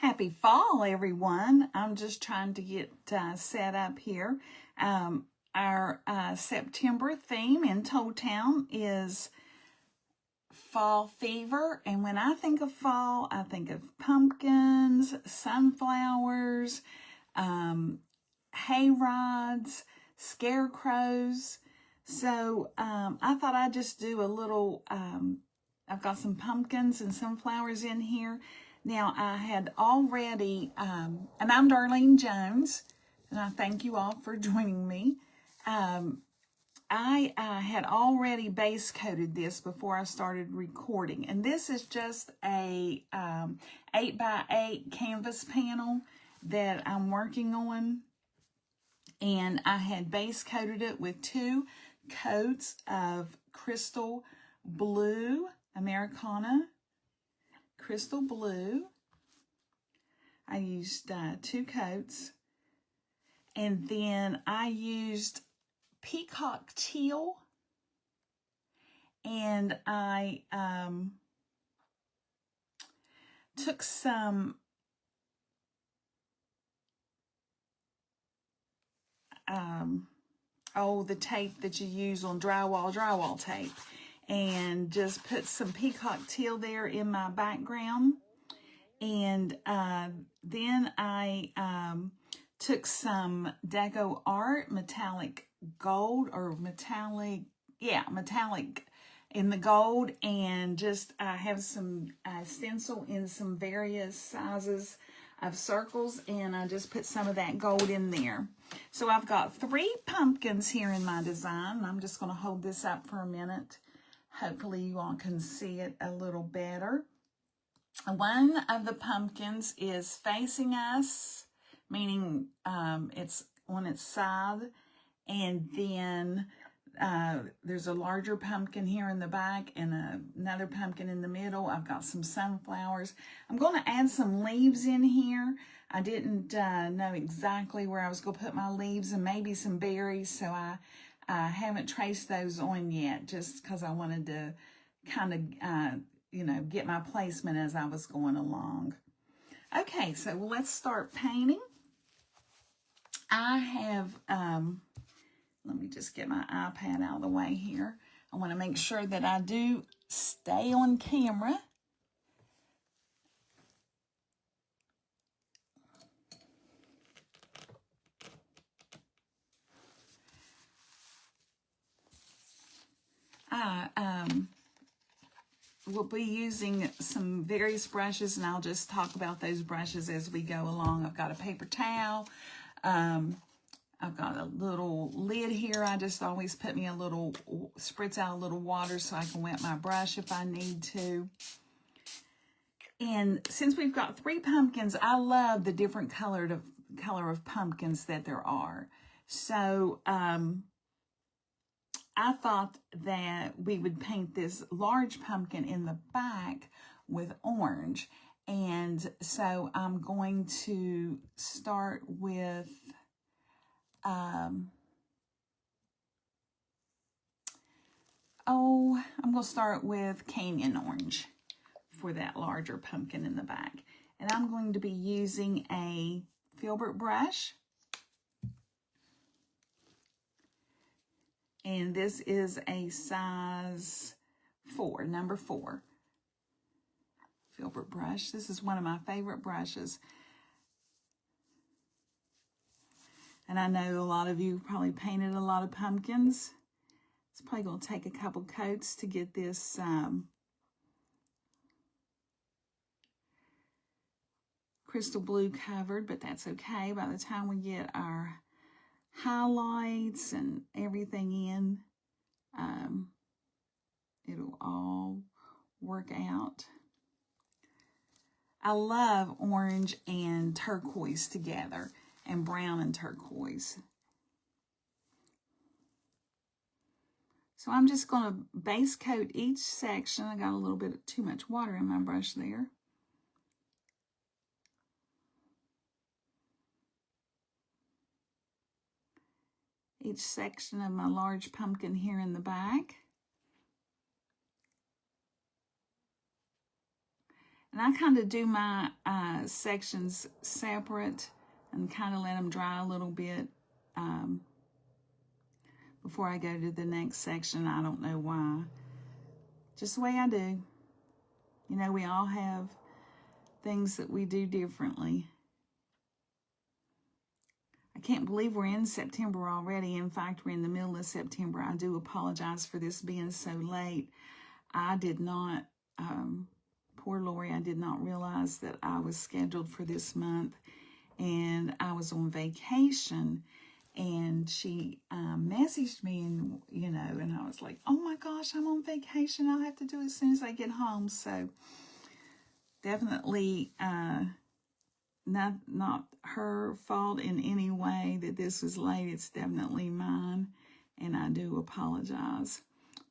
Happy fall, everyone. I'm just trying to get set up here. Our September theme in ToleTown is fall fever. And when I think of fall, I think of pumpkins, sunflowers, hay rods, scarecrows. So I thought I'd just do a little, I've got some pumpkins and sunflowers in here. Now, I had already, and I'm Darlene Jones, and I thank you all for joining me. I had already base coated this before I started recording, and this is just a 8x8 canvas panel that I'm working on, and I had base coated it with 2 coats of Crystal Blue Americana. Crystal Blue. I used 2 coats, and then I used Peacock Teal, and I took some the tape that you use on drywall tape, and just put some Peacock Teal there in my background. And then I took some Deco Art metallic gold, or metallic in the gold, and just I have some stencil in some various sizes of circles, and I just put some of that gold in there. So I've got 3 pumpkins here in my design. I'm just going to hold this up for a minute. Hopefully you all can see it a little better. One of the pumpkins is facing us, meaning it's on its side, and then there's a larger pumpkin here in the back and another pumpkin in the middle. I've got some sunflowers. I'm going to add some leaves in here. I didn't know exactly where I was going to put my leaves, and maybe some berries, so I haven't traced those on yet, just because I wanted to kind of get my placement as I was going along. Okay, so let's start painting. I have, let me just get my iPad out of the way here. I want to make sure that I do stay on camera. We'll be using some various brushes, and I'll just talk about those brushes as we go along. I've got a paper towel. I've got a little lid here. I just always put me spritz out a little water so I can wet my brush if I need to. And since we've got 3 pumpkins, I love the different color of pumpkins that there are. So, I thought that we would paint this large pumpkin in the back with orange. And so I'm going to start with I'm going to start with Canyon Orange for that larger pumpkin in the back. And I'm going to be using a filbert brush. And this is a size 4, number 4 filbert brush. This is one of my favorite brushes. And I know a lot of you probably painted a lot of pumpkins. It's probably going to take a couple coats to get this crystal blue covered, but that's okay. By the time we get our highlights and everything in, it'll all work out. I love orange and turquoise together, and brown and turquoise. So I'm just going to base coat each section. I got a little bit too much water in my brush there. Each section of my large pumpkin here in the back. And And I kind of do my sections separate and kind of let them dry a little bit before I go to the next section. I don't know why. Just the way I do. You know, we all have things that we do differently. I can't believe we're in September already. In fact, we're in the middle of September. I do apologize for this being so late. I did not, poor Lori, I did not realize that I was scheduled for this month, and I was on vacation, and she messaged me, and you know, and I was like, oh my gosh, I'm on vacation. I'll have to do it as soon as I get home. So definitely not her fault in any way that this was late. It's definitely mine, and I do apologize.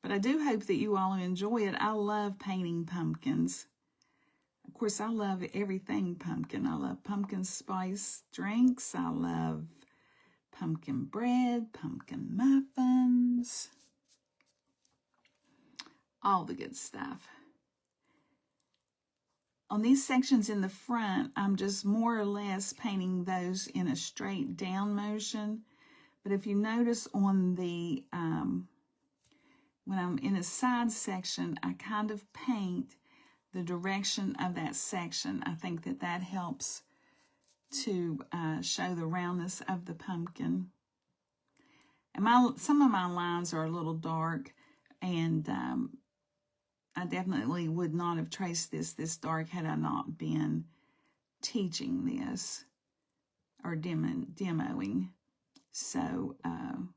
But I do hope that you all enjoy it. I love painting pumpkins. Of course, I love everything pumpkin. I love pumpkin spice drinks. I love pumpkin bread, pumpkin muffins, all the good stuff. On these sections in the front, I'm just more or less painting those in a straight down motion. But if you notice on the, when I'm in a side section, I kind of paint the direction of that section. I think that that helps to show the roundness of the pumpkin. And some of my lines are a little dark, and I definitely would not have traced this dark had I not been teaching this or demoing. So I'm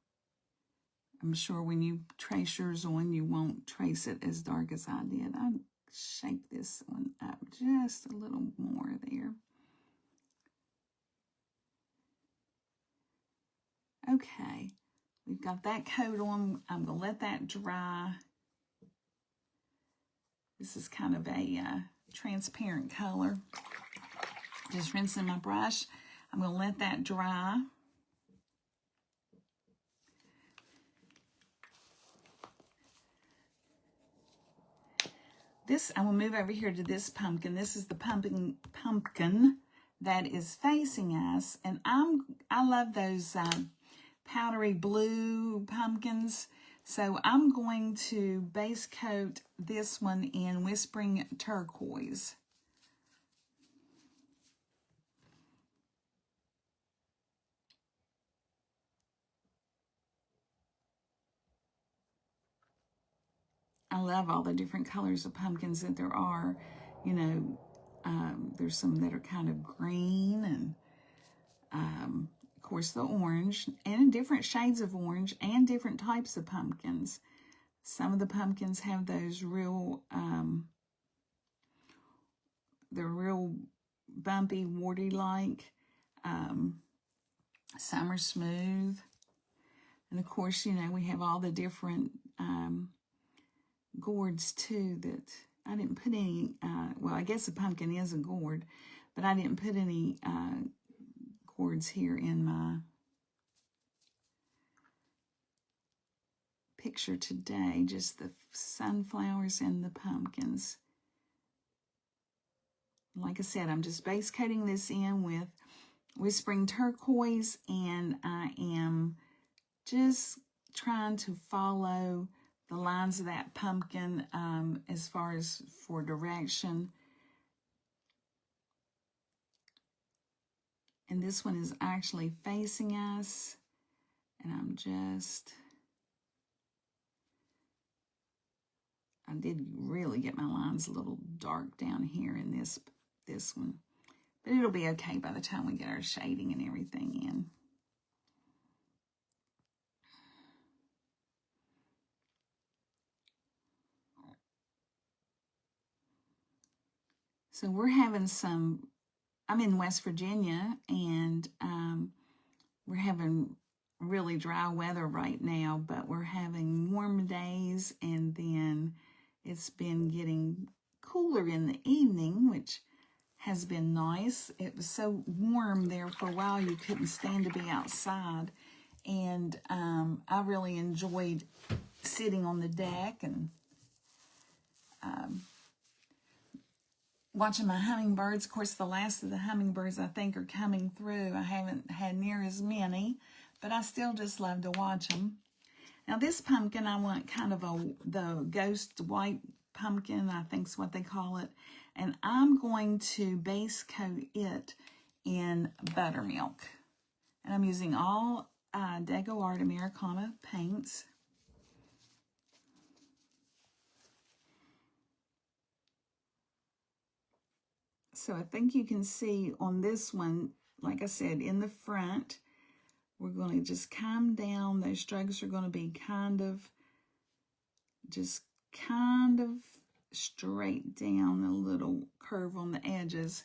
sure when you trace yours on, you won't trace it as dark as I did. I shaped this one up just a little more there. Okay, we've got that coat on. I'm going to let that dry. This is kind of a transparent color. Just rinsing my brush. I'm going to let that dry. I'm going to move over here to this pumpkin. This is the pumpkin that is facing us. And I love those powdery blue pumpkins. So I'm going to base coat this one in Whispering Turquoise. I love all the different colors of pumpkins that there are. You know, there's some that are kind of green, and of course the orange, and different shades of orange, and different types of pumpkins. Some of the pumpkins have those real, they're real bumpy, warty-like. Some are smooth. And of course, you know, we have all the different gourds too that I didn't put any, well, I guess a pumpkin is a gourd, but I didn't put any gourds here in my picture today, just the sunflowers and the pumpkins. Like I said, I'm just base coating this in with Whispering Turquoise, and I am just trying to follow the lines of that pumpkin as far as for direction. And this one is actually facing us, and I did really get my lines a little dark down here in this one, but it'll be okay by the time we get our shading and everything in. So we're having I'm in West Virginia, and we're having really dry weather right now, but we're having warm days, and then it's been getting cooler in the evening, which has been nice. It was so warm there for a while you couldn't stand to be outside, and I really enjoyed sitting on the deck and watching my hummingbirds. Of course, the last of the hummingbirds I think are coming through. I haven't had near as many, but I still just love to watch them. Now this pumpkin, I want kind of the ghost white pumpkin, I think is what they call it. And I'm going to base coat it in buttermilk. And I'm using all Deco Art Americana paints. So I think you can see on this one, like I said, in the front, we're going to just come down. Those strokes are going to be just kind of straight down, a little curve on the edges.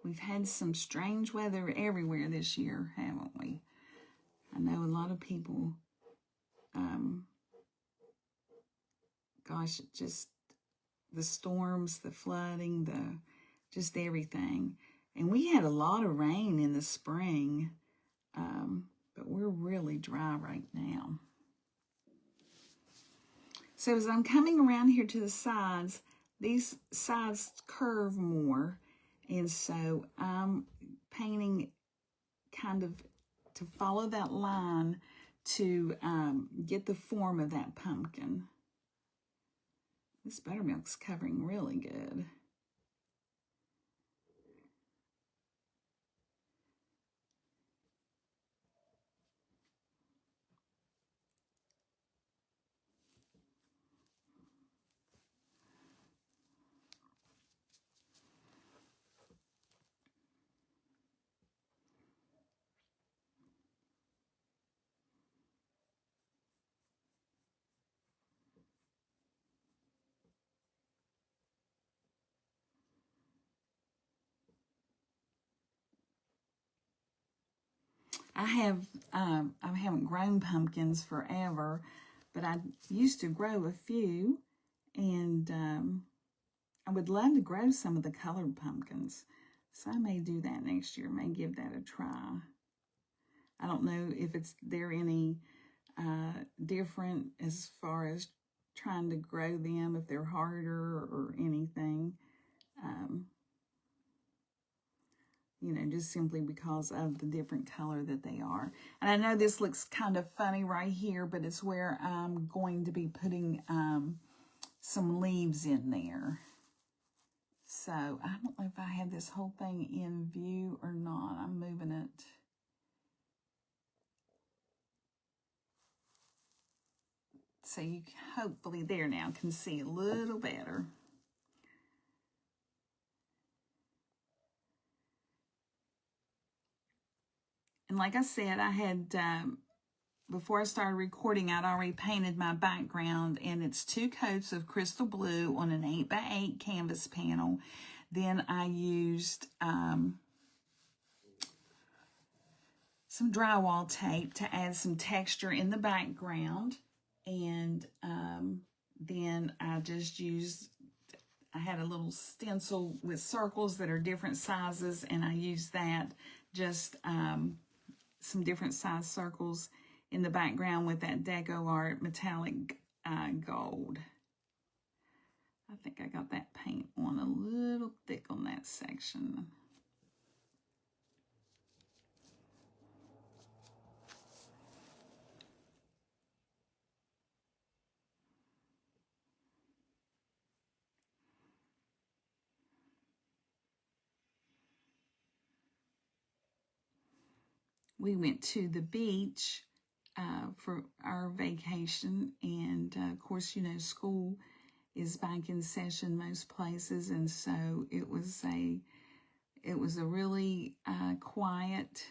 We've had some strange weather everywhere this year, haven't we? I know a lot of people, gosh, just the storms, the flooding, just everything. And we had a lot of rain in the spring, but we're really dry right now. So as I'm coming around here to the sides, these sides curve more. And so I'm painting kind of to follow that line to get the form of that pumpkin. This buttermilk's covering really good. I haven't grown pumpkins forever, but I used to grow a few, and I would love to grow some of the colored pumpkins. So I may do that next year, may give that a try. I don't know if they're any different as far as trying to grow them, if they're harder or anything. You know, just simply because of the different color that they are. And I know this looks kind of funny right here, but it's where I'm going to be putting some leaves in there. So I don't know if I have this whole thing in view or not. I'm moving it. So you hopefully there now can see a little better. And like I said, I had, before I started recording, I'd already painted my background, and it's 2 coats of crystal blue on an 8x8 canvas panel. Then I used some drywall tape to add some texture in the background. And then I just used, I had a little stencil with circles that are different sizes, and I used that, just some different size circles in the background with that Deco Art metallic gold. I think I got that paint on a little thick on that section. We went to the beach for our vacation, and of course, you know, school is back in session most places, and so it was a really quiet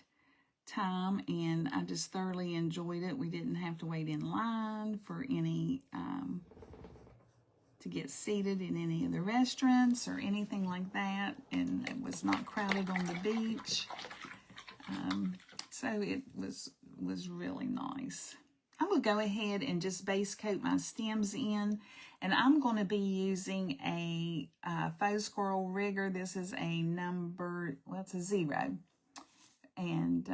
time, and I just thoroughly enjoyed it. We didn't have to wait in line for any to get seated in any of the restaurants or anything like that, and it was not crowded on the beach. So it was really nice. I'm going to go ahead and just base coat my stems in, and I'm going to be using a faux squirrel rigger. This is a number, well, it's a 0. and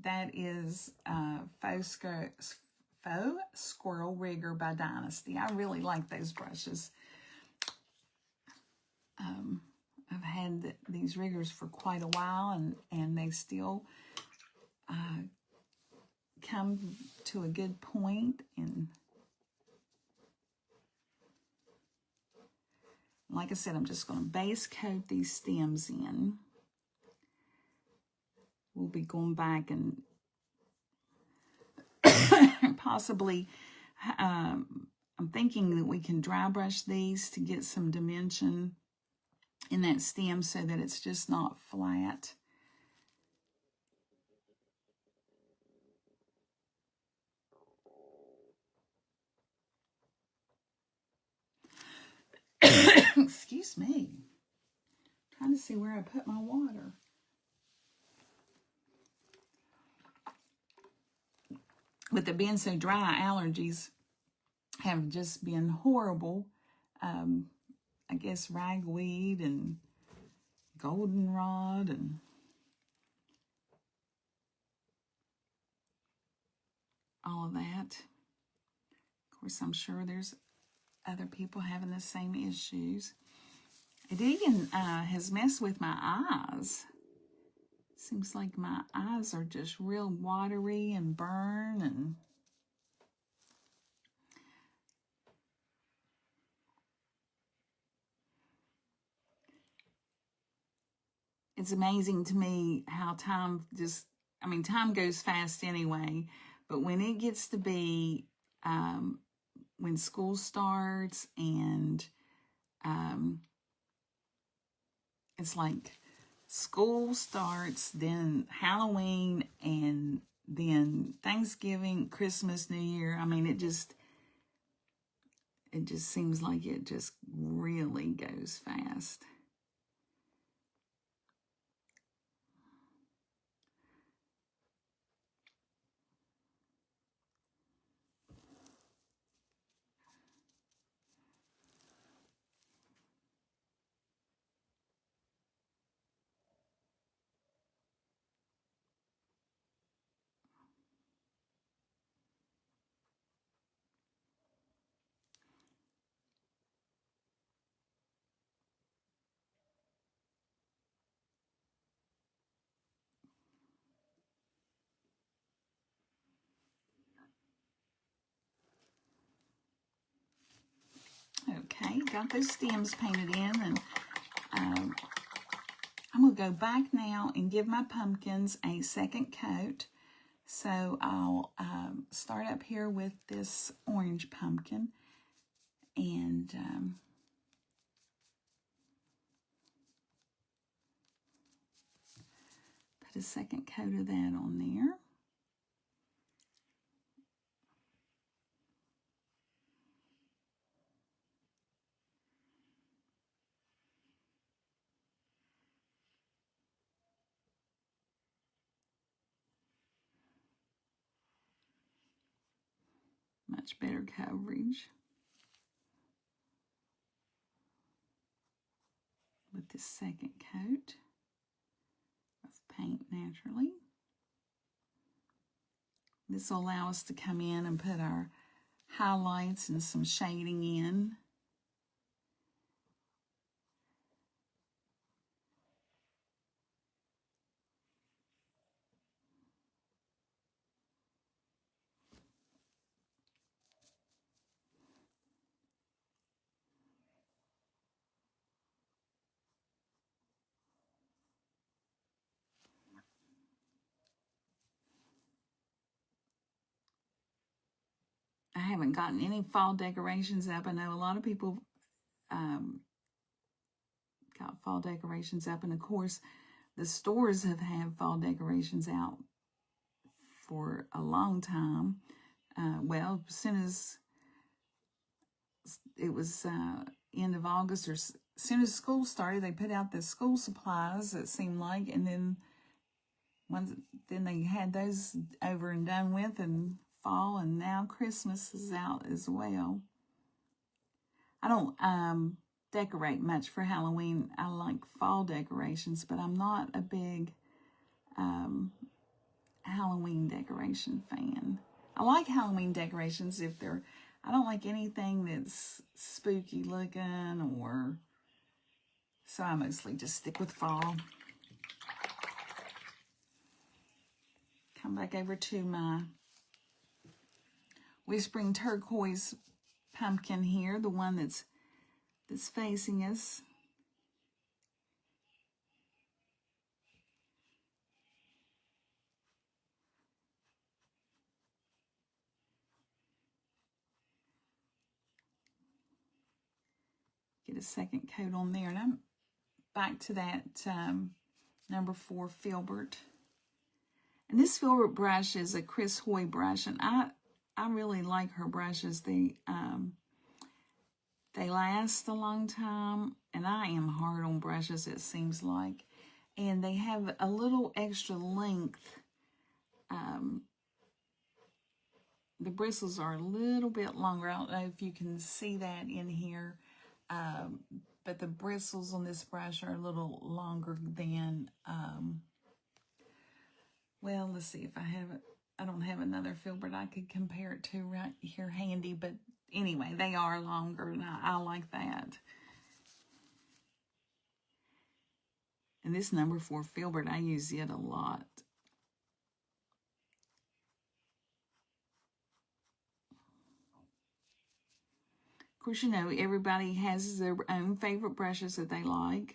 that is Faux Squirrel Rigger by Dynasty. I really like those brushes. I've had these riggers for quite a while, and they still come to a good point. And like I said, I'm just going to base coat these stems in. We'll be going back and possibly, I'm thinking that we can dry brush these to get some dimension in that stem so that it's just not flat. Excuse me. Trying to see where I put my water. With it being so dry, allergies have just been horrible. I guess ragweed and goldenrod and all of that. Of course, I'm sure there's other people having the same issues. It even has messed with my eyes. Seems like my eyes are just real watery and burn, and it's amazing to me how time time goes fast anyway, but when it gets to be when school starts and it's like school starts, then Halloween, and then Thanksgiving, Christmas, New Year. I mean, it just seems like it just really goes fast. Okay, got those stems painted in, and I'm going to go back now and give my pumpkins a second coat. So I'll start up here with this orange pumpkin, and put a second coat of that on there. Much better coverage with this second coat of paint naturally. This will allow us to come in and put our highlights and some shading in. I haven't gotten any fall decorations up. I know a lot of people got fall decorations up, and of course the stores have had fall decorations out for a long time. Well, as soon as it was end of August, or as soon as school started, they put out the school supplies, it seemed like, and then they had those over and done with, and fall, and now Christmas is out as well. I don't decorate much for Halloween. I like fall decorations, but I'm not a big Halloween decoration fan. I like Halloween decorations if they're, I don't like anything that's spooky looking or, so I mostly just stick with fall. Come back over to my Whispering Turquoise pumpkin here, the one that's facing us. Get a second coat on there, and I'm back to that number 4 filbert. And this filbert brush is a Chris Hoy brush, and I really like her brushes. They last a long time, and I am hard on brushes, it seems like. And they have a little extra length. The bristles are a little bit longer. I don't know if you can see that in here. But the bristles on this brush are a little longer than, well, let's see if I don't have another filbert I could compare it to right here handy, but anyway, they are longer, and I like that. And this number 4 filbert, I use it a lot. Of course, you know, everybody has their own favorite brushes that they like.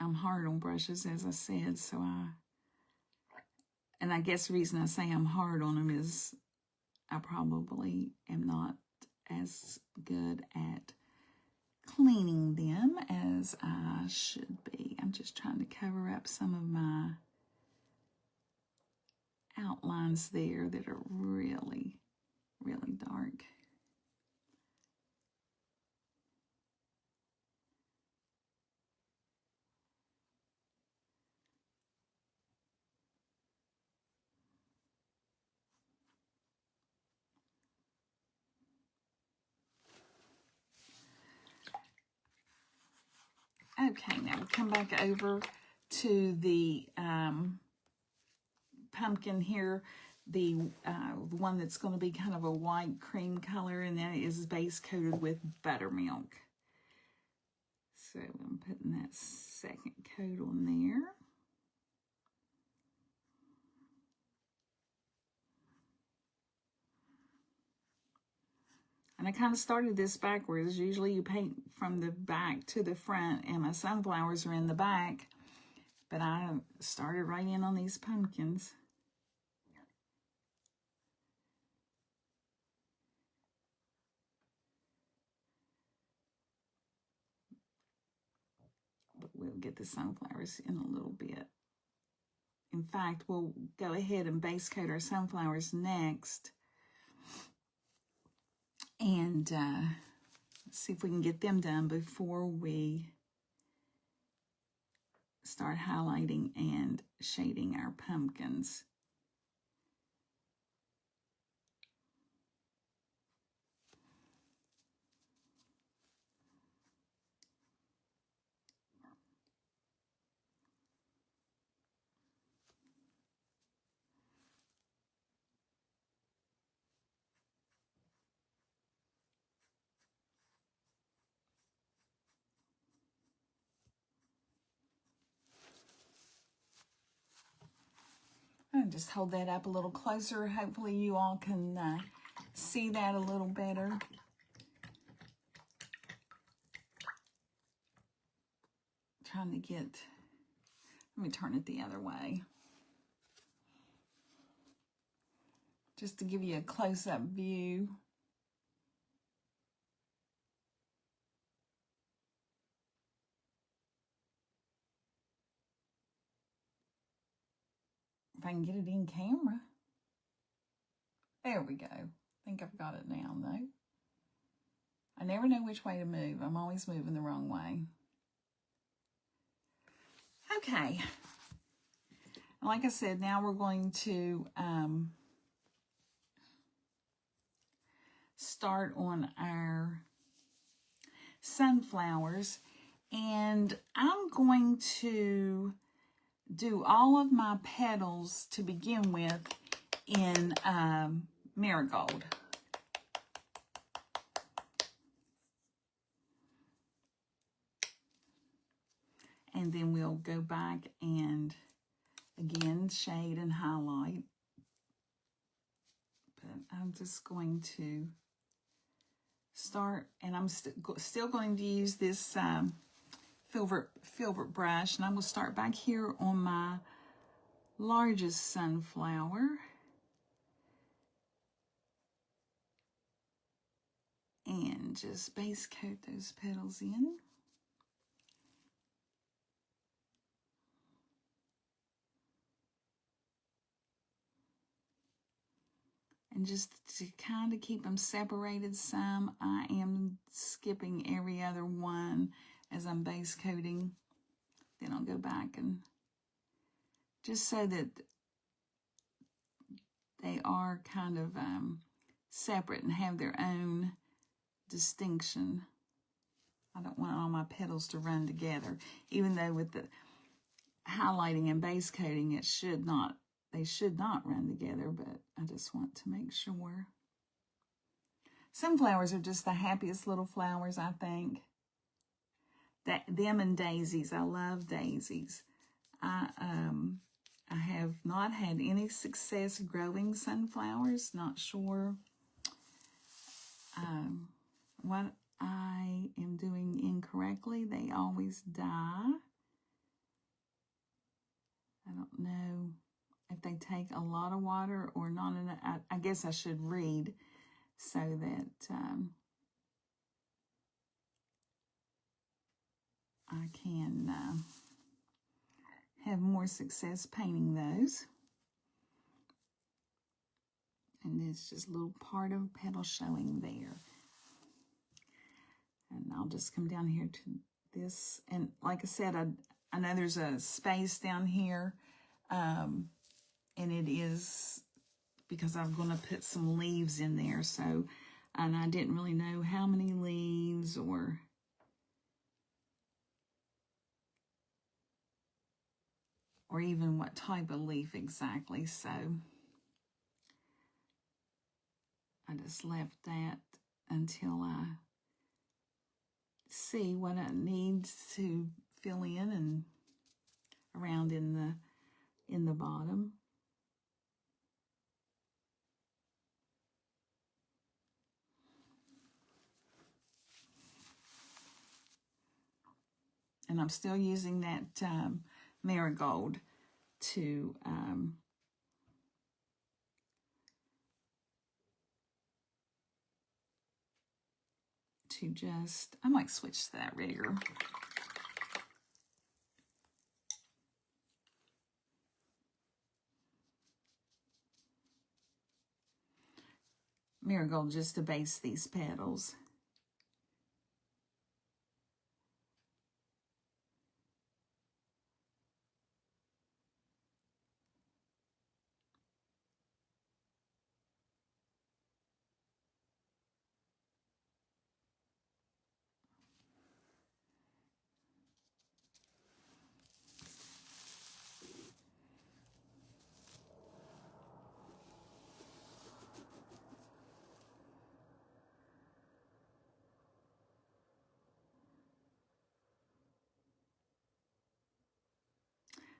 I'm hard on brushes, as I said, so and I guess the reason I say I'm hard on them is I probably am not as good at cleaning them as I should be. I'm just trying to cover up some of my outlines there that are really, really dark. Okay, now we come back over to the pumpkin here, the one that's going to be kind of a white cream color, and that is base coated with buttermilk. So I'm putting that second coat on there. And I kind of started this backwards. Usually you paint from the back to the front, and my sunflowers are in the back. But I started right in on these pumpkins. But we'll get the sunflowers in a little bit. In fact, we'll go ahead and base coat our sunflowers next. And see if we can get them done before we start highlighting and shading our pumpkins. And just hold that up a little closer. Hopefully you all can see that a little better. Trying to get, let me turn it the other way. Just to give you a close-up view. If I can get it in camera. There we go. I think I've got it now, though. I never know which way to move. I'm always moving the wrong way. Okay. Like I said, now we're going to start on our sunflowers, and I'm going to do all of my petals to begin with in marigold. And then we'll go back and again shade and highlight. But I'm just going to start, and I'm still going to use this filbert brush, and I'm going to start back here on my largest sunflower. And just base coat those petals in. And just to kind of keep them separated some, I am skipping every other one as I'm base coating. Then I'll go back and just so that they are kind of separate and have their own distinction. I don't want all my petals to run together, even though with the highlighting and base coating, they should not run together, but I just want to make sure. Sunflowers are just the happiest little flowers, I think. Them and daisies. I love daisies. I have not had any success growing sunflowers. Not sure what I am doing incorrectly. They always die. I don't know if they take a lot of water or not enough. I guess I should read so that I can have more success painting those. And it's just a little part of petal showing there. And I'll just come down here to this. And like I said, I know there's a space down here. And it is because I'm going to put some leaves in there. So, and I didn't really know how many leaves or even what type of leaf exactly. So I just left that until I see what it needs to fill in and around in the bottom. And I'm still using that marigold to just, I might switch to that rigger. Marigold just to base these petals.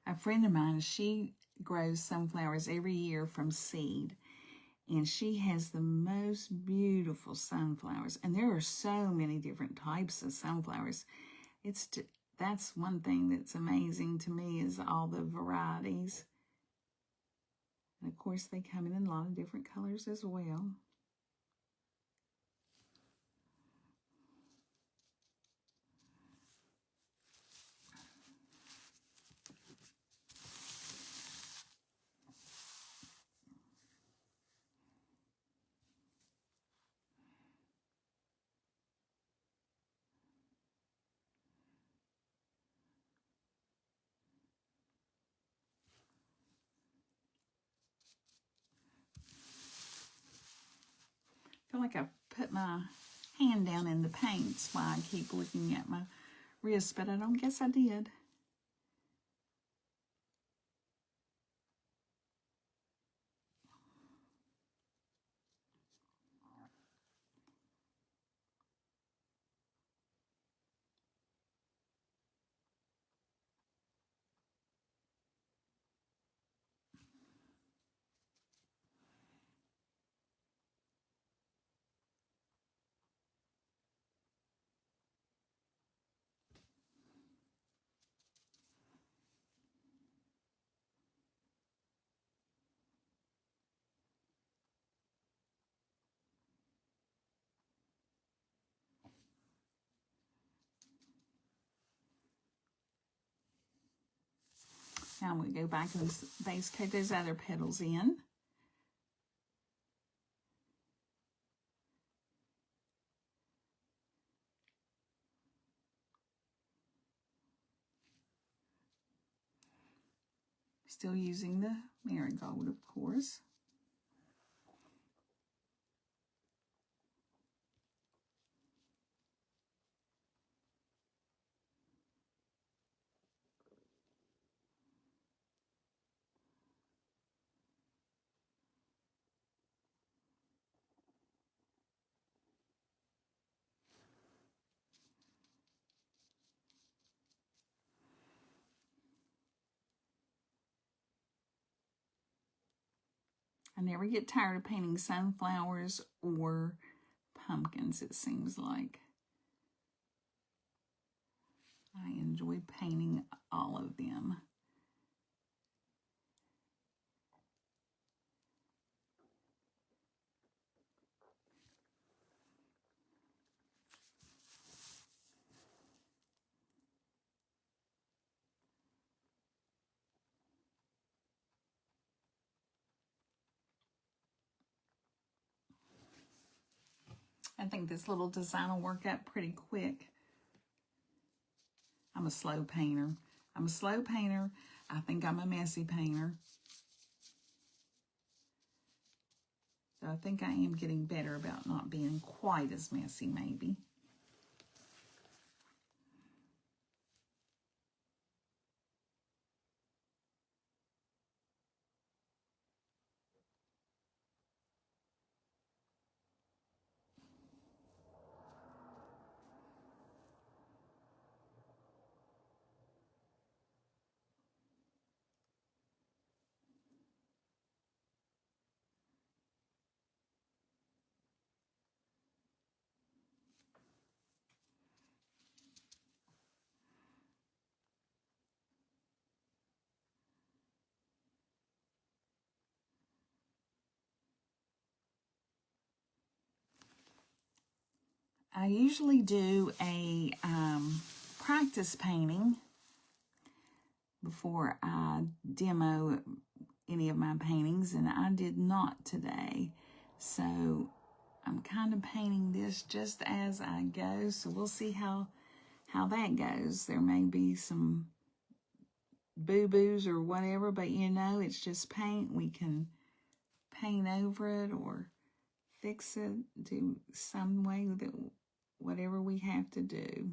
A friend of mine, she grows sunflowers every year from seed. And she has the most beautiful sunflowers. And there are so many different types of sunflowers. That's one thing that's amazing to me is all the varieties. And of course, they come in a lot of different colors as well. feel like I put my hand down in the paint. That's why I keep looking at my wrist, but I don't guess I did. Now I'm going to go back and base coat those other petals in. Still using the marigold, of course. I never get tired of painting sunflowers or pumpkins, it seems like. I enjoy painting all of them. I think this little design will work out pretty quick. I'm a slow painter. I think I'm a messy painter. So I think I am getting better about not being quite as messy, maybe. I usually do a practice painting before I demo any of my paintings, and I did not today. So I'm kind of painting this just as I go, so we'll see how that goes. There may be some boo-boos or whatever, but you know, it's just paint. We can paint over it or fix it, do some way with it, whatever we have to do.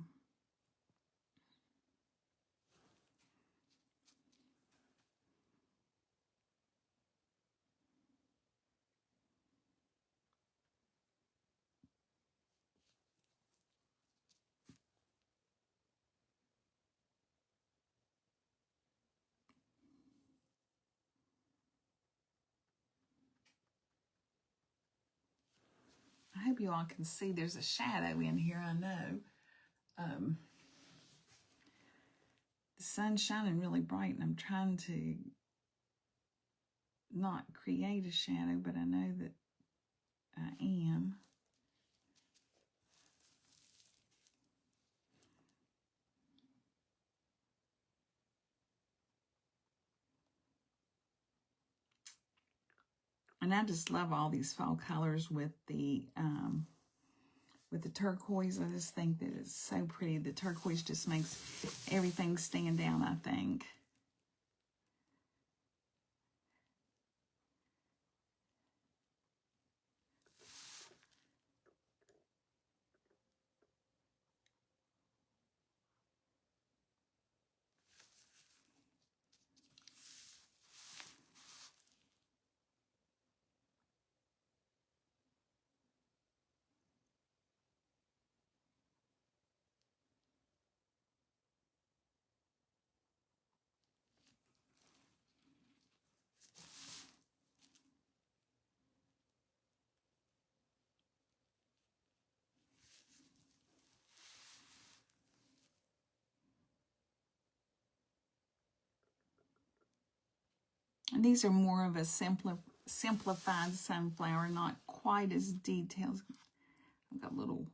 I hope you all can see there's a shadow in here, I know. The sun's shining really bright, and I'm trying to not create a shadow, but I know that I am. And I just love all these fall colors with the turquoise. I just think that it's so pretty. The turquoise just makes everything stand out, I think. And these are more of a simplified sunflower, not quite as detailed. I've got a little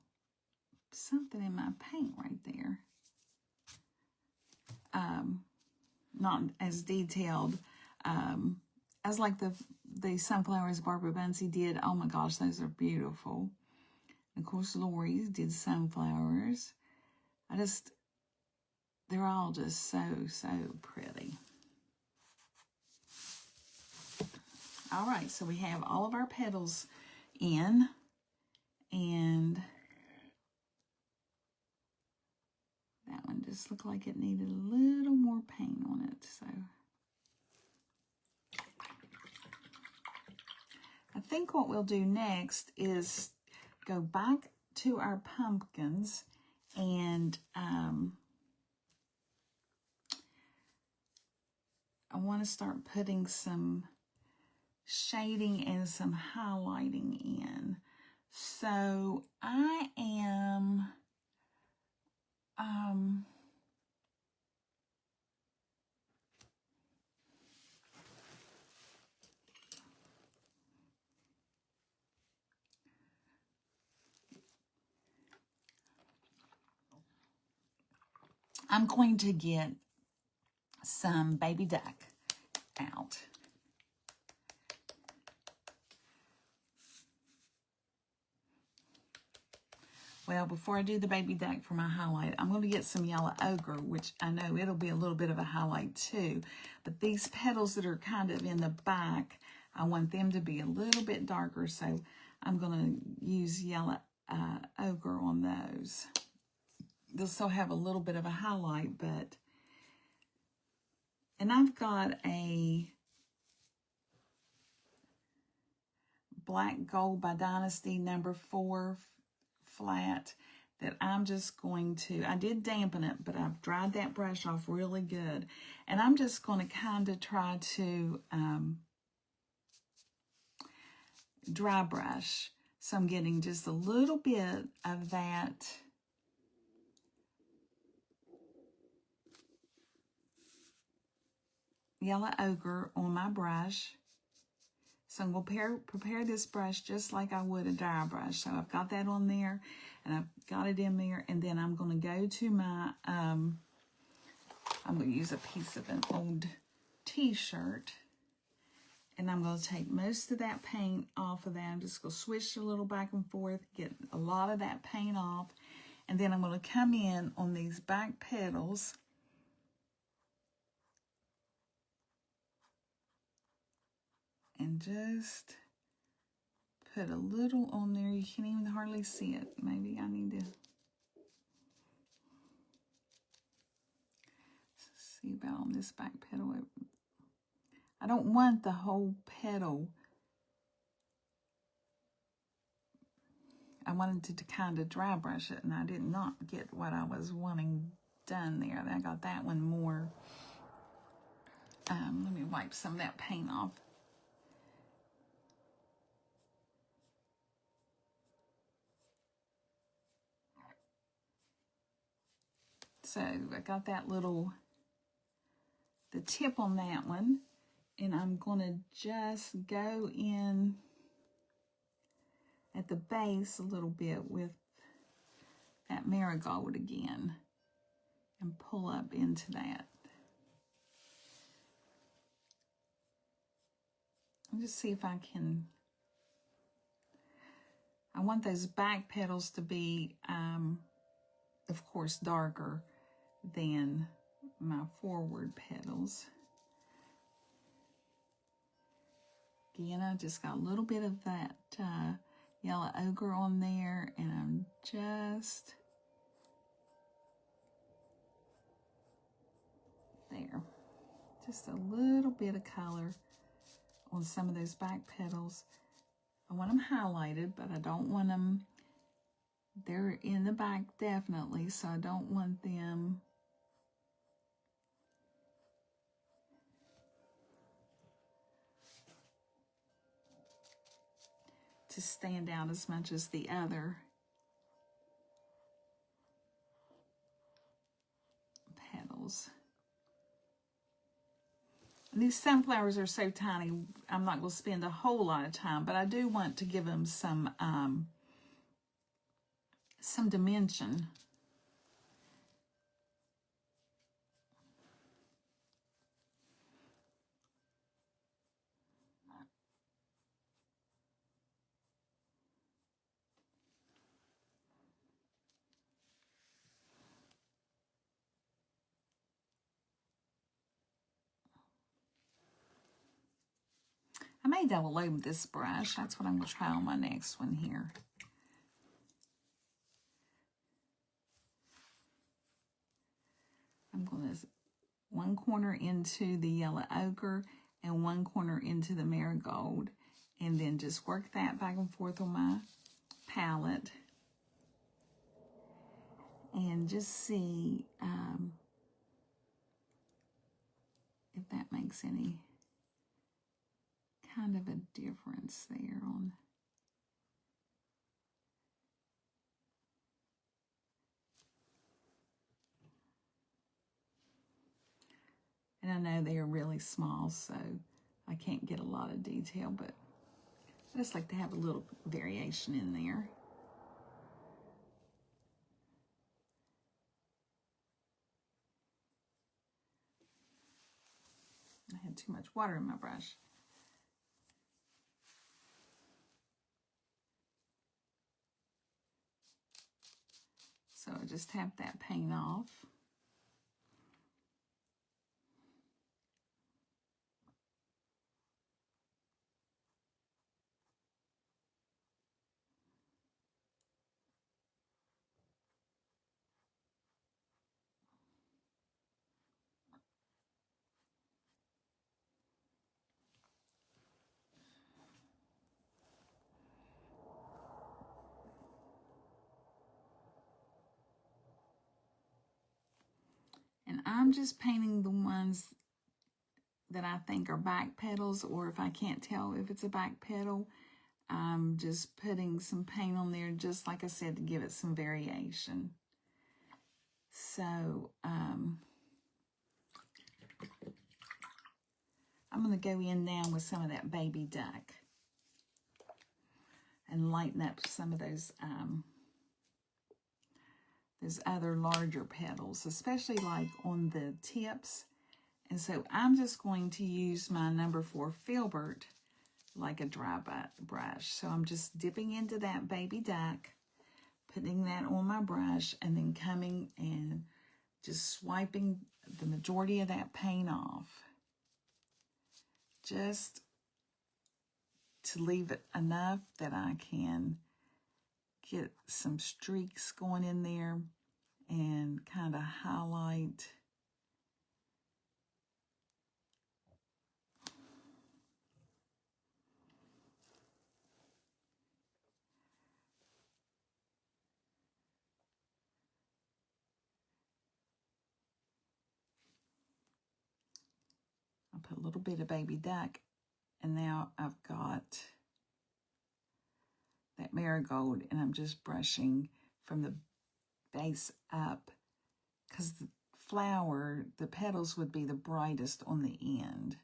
something in my paint right there. Not as detailed as like the sunflowers Barbara Bunsey did. Oh my gosh, those are beautiful. Of course, Lori did sunflowers. They're all just so pretty. All right, so we have all of our petals in, and that one just looked like it needed a little more paint on it. So I think what we'll do next is go back to our pumpkins, and I want to start putting some shading and some highlighting in. So I am I'm going to get some baby duck out. Well, before I do the baby duck for my highlight, I'm going to get some yellow ochre, which I know it'll be a little bit of a highlight too. But these petals that are kind of in the back, I want them to be a little bit darker, so I'm going to use yellow ochre on those. They'll still have a little bit of a highlight, but... And I've got a Black Gold by Dynasty number 4 flat that I'm just going to, I did dampen it, but I've dried that brush off really good. And I'm just going to kind of try to dry brush. So I'm getting just a little bit of that yellow ochre on my brush. So I'm going to prepare this brush just like I would a dry brush. So I've got that on there, and I've got it in there. And then I'm going to go to my, I'm going to use a piece of an old t-shirt. And I'm going to take most of that paint off of that. I'm just going to switch a little back and forth, get a lot of that paint off. And then I'm going to come in on these back petals. And just put a little on there. You can't even hardly see it. Maybe I need to see about on this back petal. I don't want the whole petal. I wanted to kind of dry brush it, and I did not get what I was wanting done there. I got that one more. Let me wipe some of that paint off. So I got that little, the tip on that one, and I'm going to just go in at the base a little bit with that marigold again and pull up into that. I'll just see if I can, I want those back petals to be, of course, darker than my forward petals. Again, I just got a little bit of that yellow ochre on there, and I'm just there. Just a little bit of color on some of those back petals. I want them highlighted, but I don't want them, they're in the back definitely, so I don't want them to stand out as much as the other petals. these sunflowers are so tiny, I'm not going to spend a whole lot of time, but I do want to give them some dimension. I may double load this brush. That's what I'm going to try on my next one here. I'm going to one corner into the yellow ochre and one corner into the marigold, and then just work that back and forth on my palette and just see if that makes any kind of a difference there on. And I know they are really small, so I can't get a lot of detail, but I just like to have a little variation in there. I had too much water in my brush. So I just tap that paint off. And I'm just painting the ones that I think are back petals, or if I can't tell if it's a back petal, I'm just putting some paint on there, just like I said, to give it some variation. So I'm going to go in now with some of that baby duck and lighten up some of those other larger petals, especially like on the tips. And so I'm just going to use my number 4 filbert like a dry brush. So I'm just dipping into that baby duck, putting that on my brush, and then coming and just swiping the majority of that paint off, just to leave it enough that I can get some streaks going in there and kind of highlight. I put a little bit of baby duck, and now I've got that marigold, and I'm just brushing from the base up, because the flower, the petals would be the brightest on the end.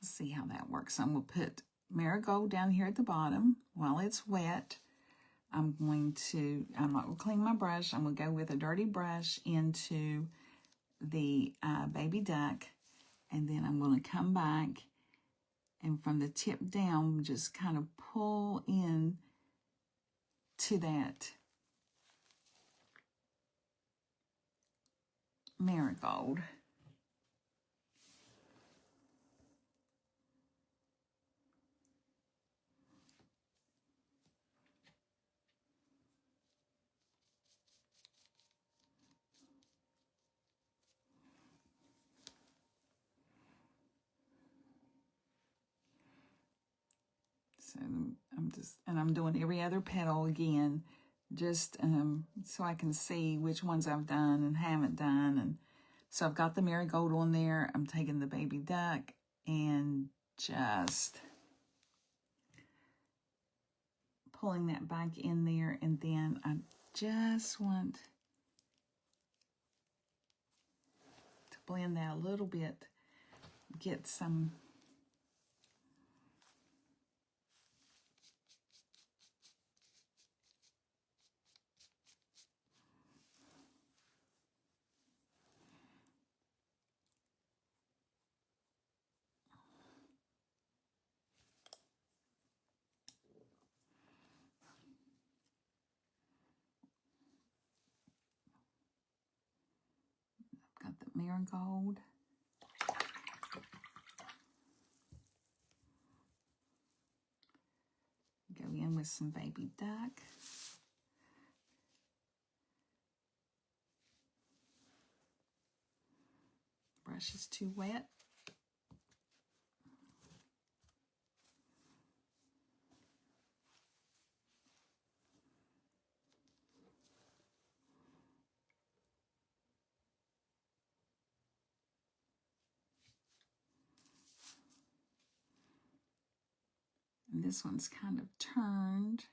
Let's see how that works. I'm going to put marigold down here at the bottom while it's wet. I'm not going to clean my brush. I'm going to go with a dirty brush into the baby duck, and then I'm going to come back and from the tip down just kind of pull in to that marigold. So I'm doing every other petal again, just so I can see which ones I've done and haven't done. And so I've got the marigold on there. I'm taking the baby duck and just pulling that back in there, and then I just want to blend that a little bit, get some got the marigold. Go in with some baby duck. Brush is too wet. And this one's kind of turned,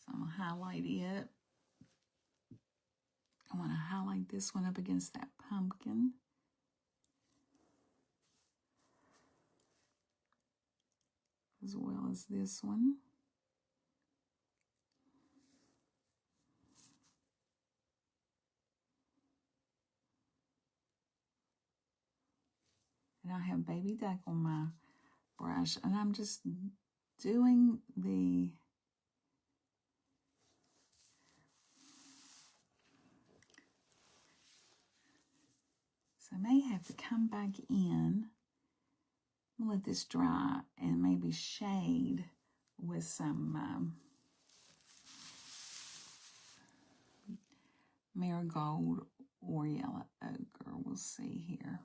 so I'm going to highlight it. I want to highlight this one up against that pumpkin. As well as this one. And I have baby duck on my brush, and I'm just doing the so I may have to come back in, let this dry, and maybe shade with some marigold or yellow ochre. We'll see here.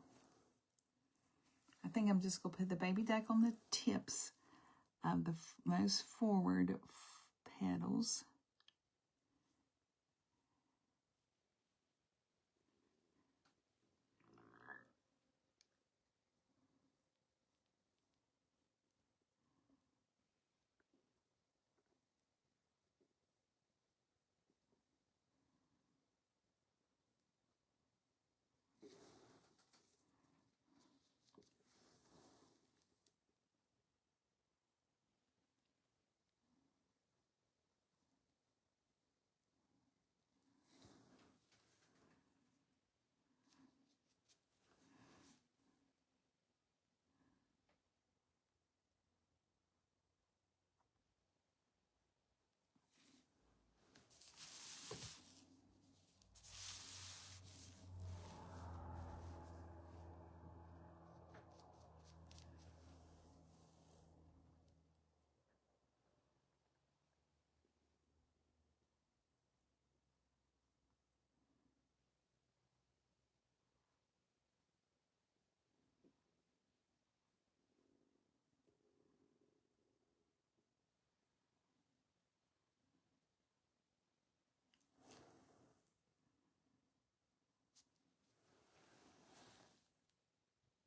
I think I'm just going to put the baby duck on the tips of the most forward petals.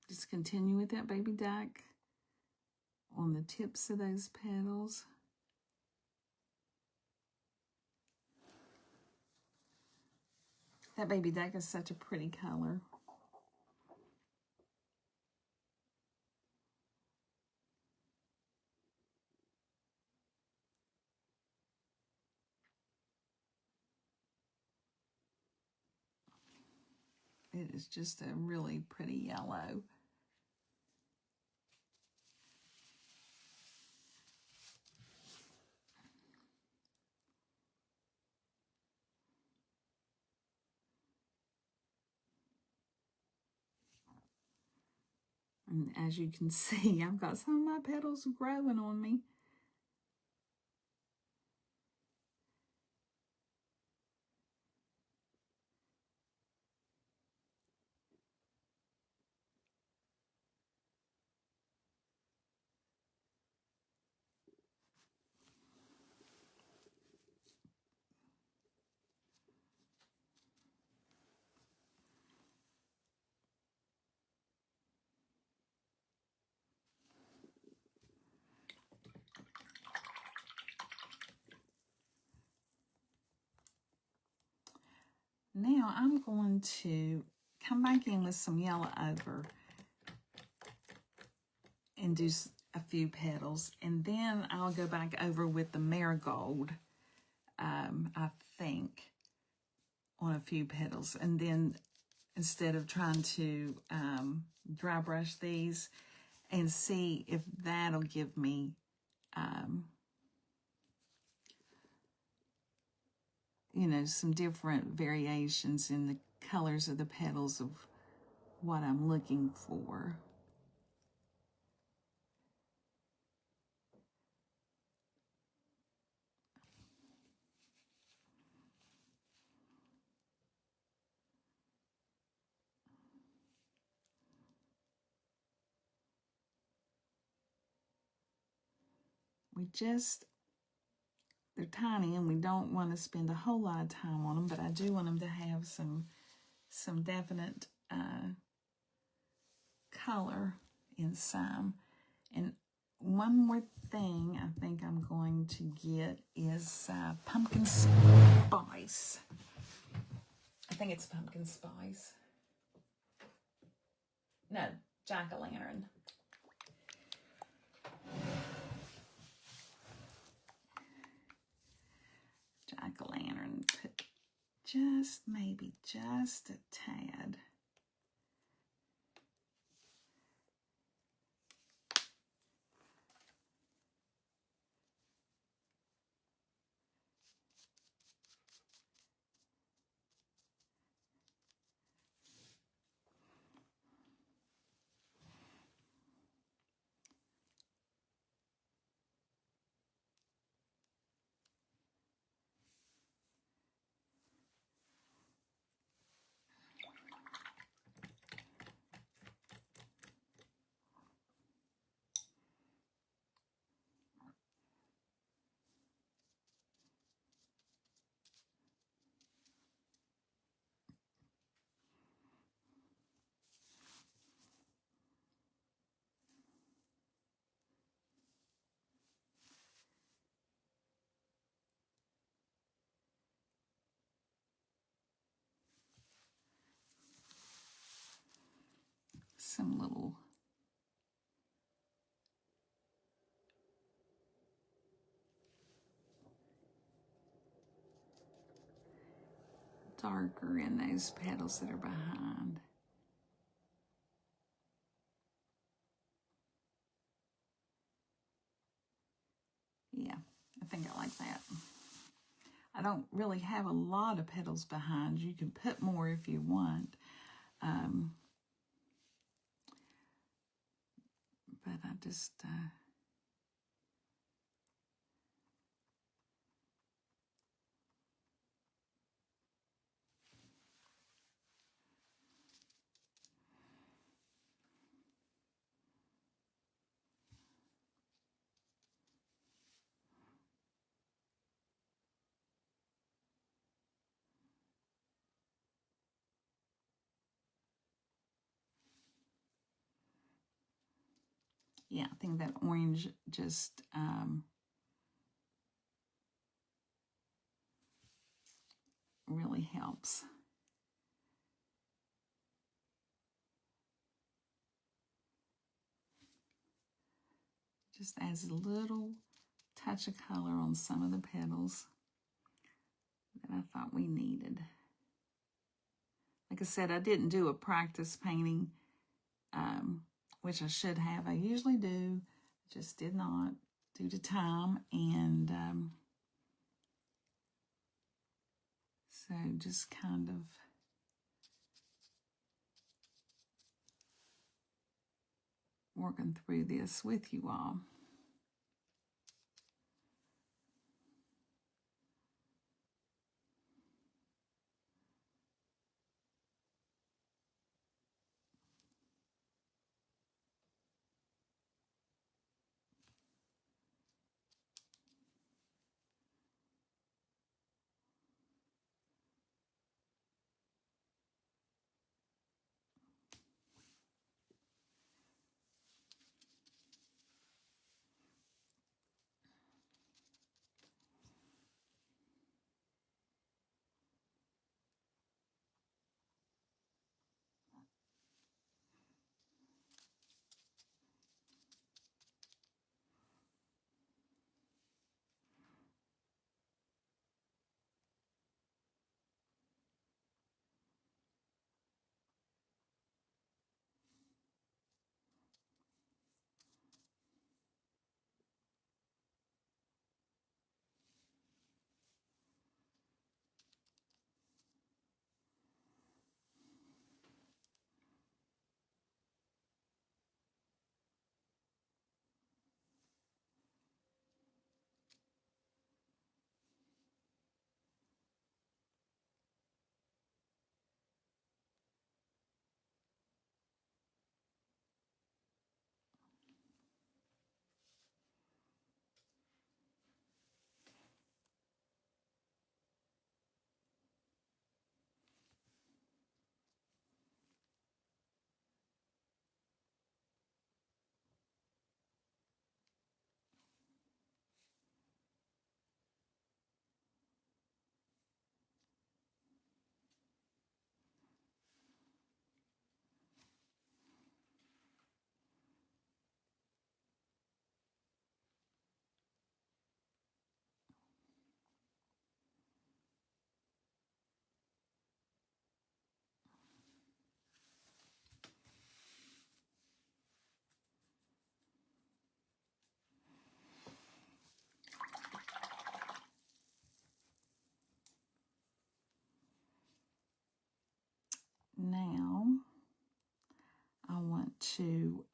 Just continue with that baby duck on the tips of those petals. That baby duck is such a pretty color. It is just a really pretty yellow. And as you can see, I've got some of my petals growing on me. Now I'm going to come back in with some yellow ochre and do a few petals, and then I'll go back over with the marigold, I think, on a few petals, and then instead of trying to dry brush these, and see if that'll give me you know, some different variations in the colors of the petals of what I'm looking for. They're tiny and we don't want to spend a whole lot of time on them, but I do want them to have some definite color in some. And one more thing I think I'm going to get is pumpkin spice. I think it's pumpkin spice. No, jack-o'-lantern. Jack-o'-lantern. Put maybe just a tad. Some little darker in those petals that are behind. Yeah, I think I like that. I don't really have a lot of petals behind. You can put more if you want. But I just... yeah, I think that orange just really helps. Just adds a little touch of color on some of the petals that I thought we needed. Like I said, I didn't do a practice painting, which I should have. I usually do, just did not due to time. And so just kind of working through this with you all. to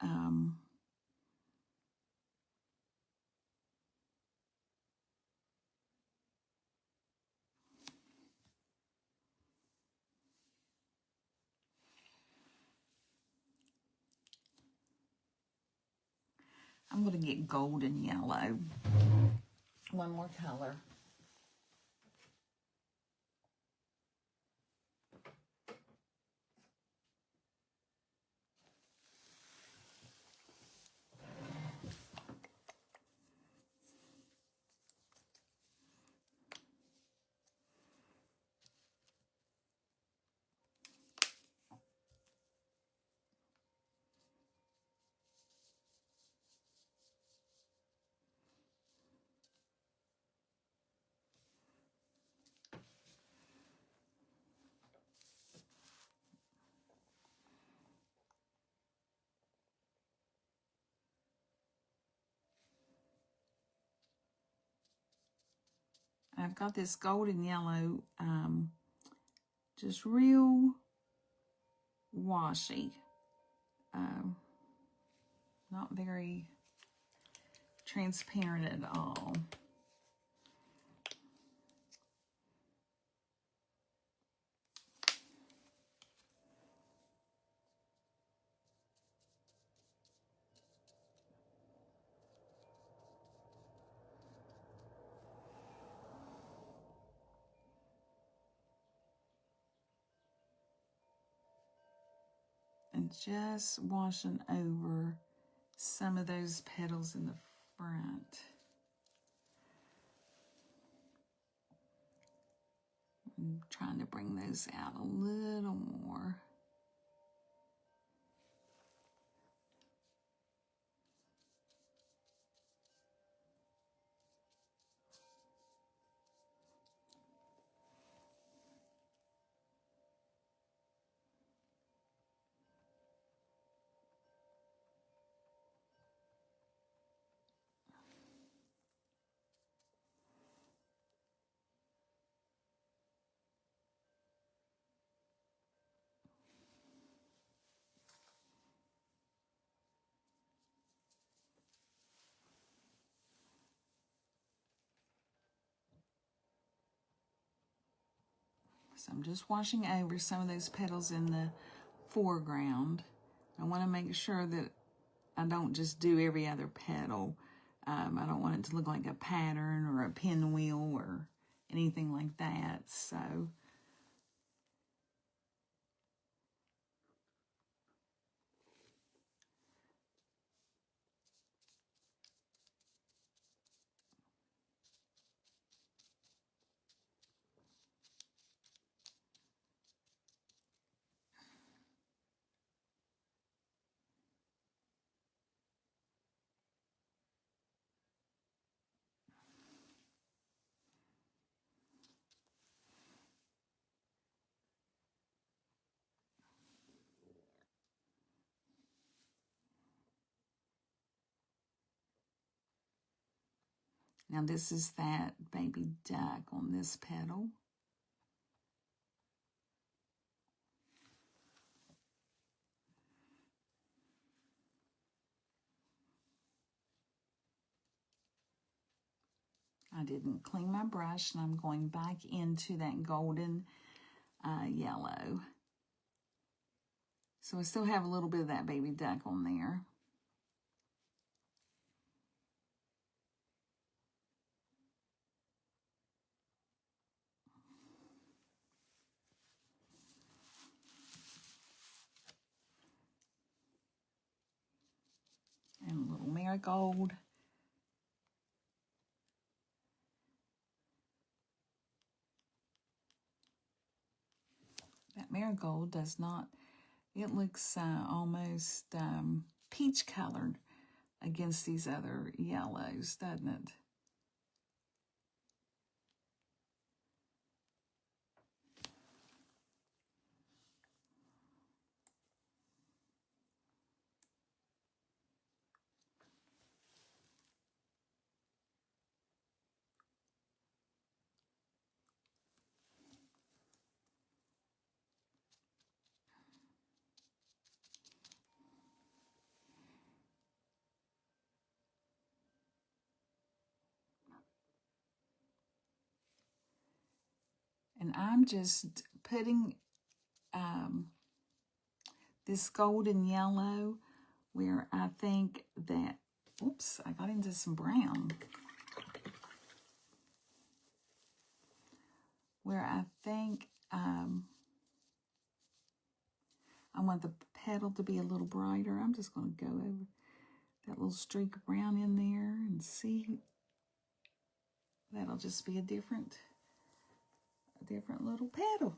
I'm going to get golden yellow. One more color. I've got this golden yellow, just real washy, not very transparent at all. And just washing over some of those petals in the front. I'm trying to bring those out a little more. So I'm just washing over some of those petals in the foreground. I want to make sure that I don't just do every other petal. I don't want it to look like a pattern or a pinwheel or anything like that. So now this is that baby duck on this petal. I didn't clean my brush, and I'm going back into that golden yellow. So I still have a little bit of that baby duck on there. And a little marigold. That marigold does not, it looks almost peach colored against these other yellows, doesn't it? And I'm just putting this golden yellow where I think that, oops, I got into some brown. Where I think I want the petal to be a little brighter. I'm just going to go over that little streak of brown in there and see. That'll just be a different little petal.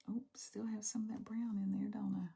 Oh, still have some of that brown in there, don't I?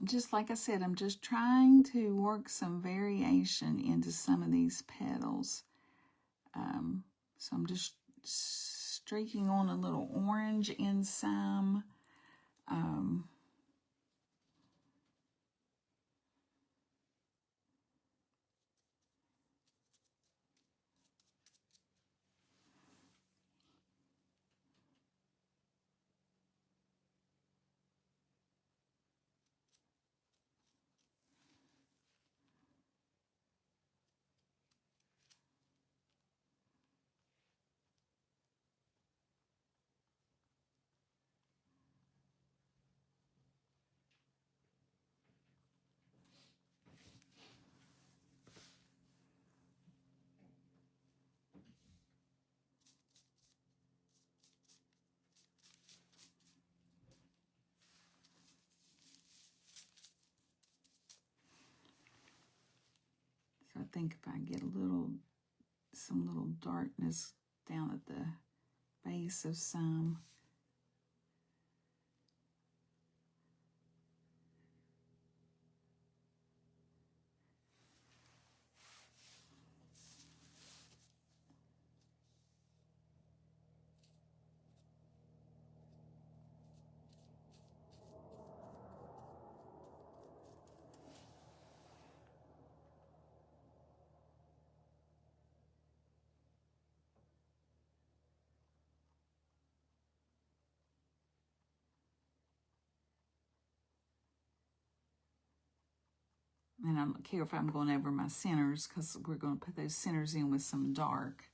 Just like I said, I'm just trying to work some variation into some of these petals. So I'm just streaking on a little orange in some. So I think if I get some little darkness down at the base of some. And I don't care if I'm going over my centers because we're going to put those centers in with some dark.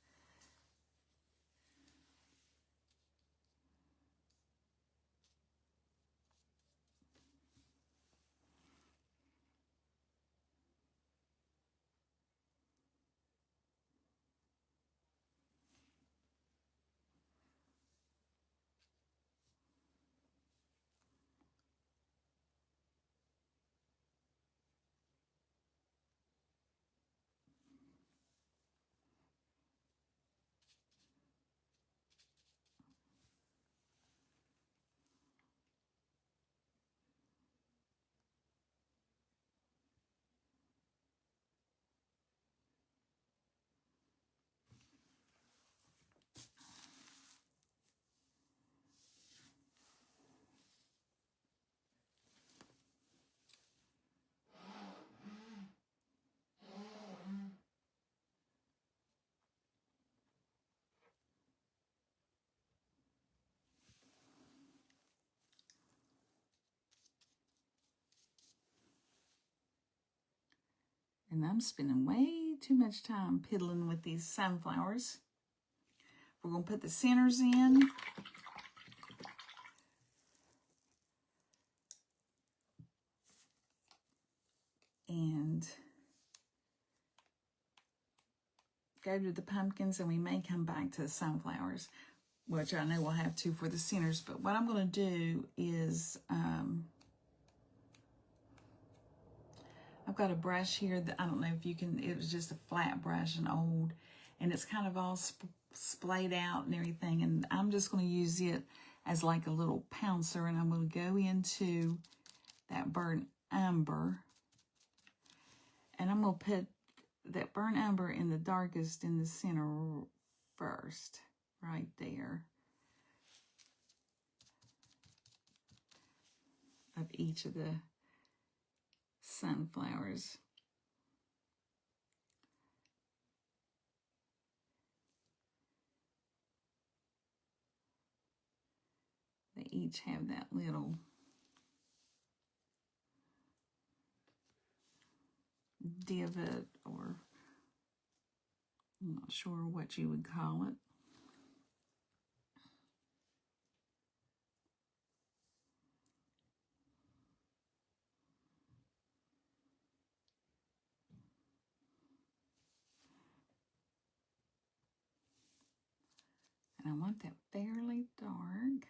And I'm spending way too much time piddling with these sunflowers. We're going to put the centers in. And go to the pumpkins, and we may come back to the sunflowers, which I know we'll have to for the centers. But what I'm going to do is, I've got a brush here that I don't know if you can, it was just a flat brush, and old, and it's kind of all splayed out and everything. And I'm just going to use it as like a little pouncer, and I'm going to go into that burnt umber. And I'm going to put that burnt umber in the darkest in the center first, right there, of each of the sunflowers. They each have that little divot, or I'm not sure what you would call it. And I want that fairly dark.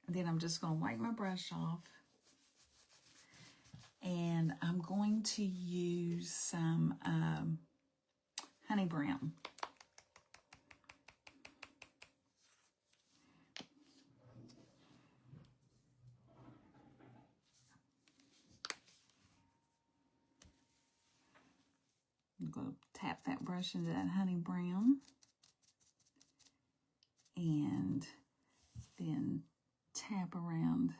And then I'm just going to wipe my brush off. And I'm going to use some honey brown. I'm going to tap that brush into that honey brown. And then tap around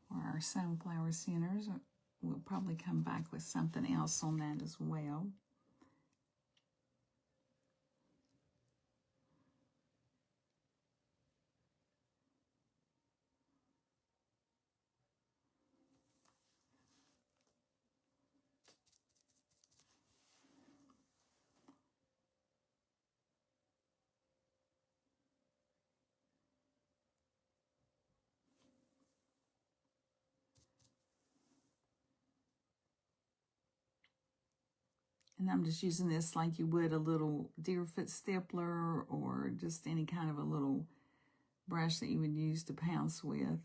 for our sunflower centers. We'll probably come back with something else on that as well. And I'm just using this like you would a little deerfoot stippler, or just any kind of a little brush that you would use to pounce with.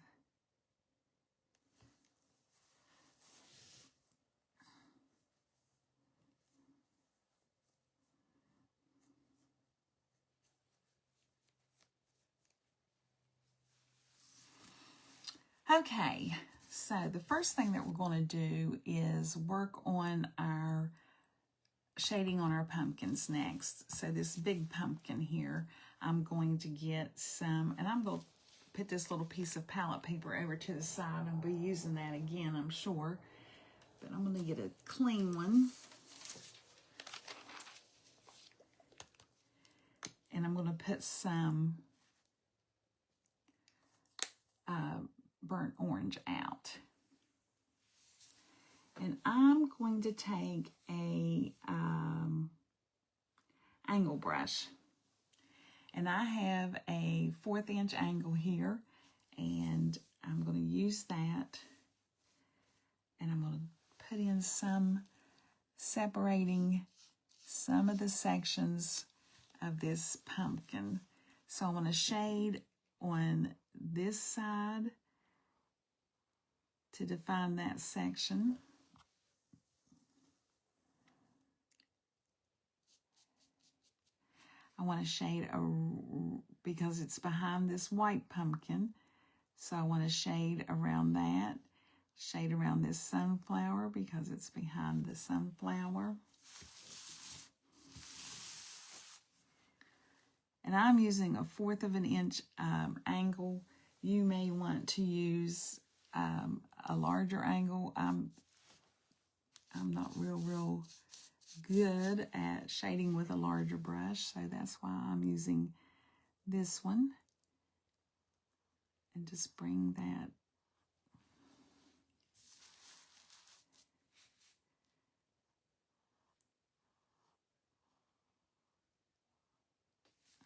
Okay, so the first thing that we're going to do is work on our shading on our pumpkins next. So this big pumpkin here, I'm going to get some, and I'm going to put this little piece of palette paper over to the side. I'll be using that again, I'm sure. But I'm going to get a clean one. And I'm going to put some burnt orange out. And I'm going to take a angle brush. And I have a 1/4 inch angle here. And I'm going to use that. And I'm going to put in some, separating some of the sections of this pumpkin. So I want to shade on this side to define that section. I want to shade because it's behind this white pumpkin. So I want to shade around that. Shade around this sunflower because it's behind the sunflower. And And I'm using a 1/4 of an inch angle. You may want to use a larger angle. I'm not real good at shading with a larger brush, so that's why I'm using this one. And just bring that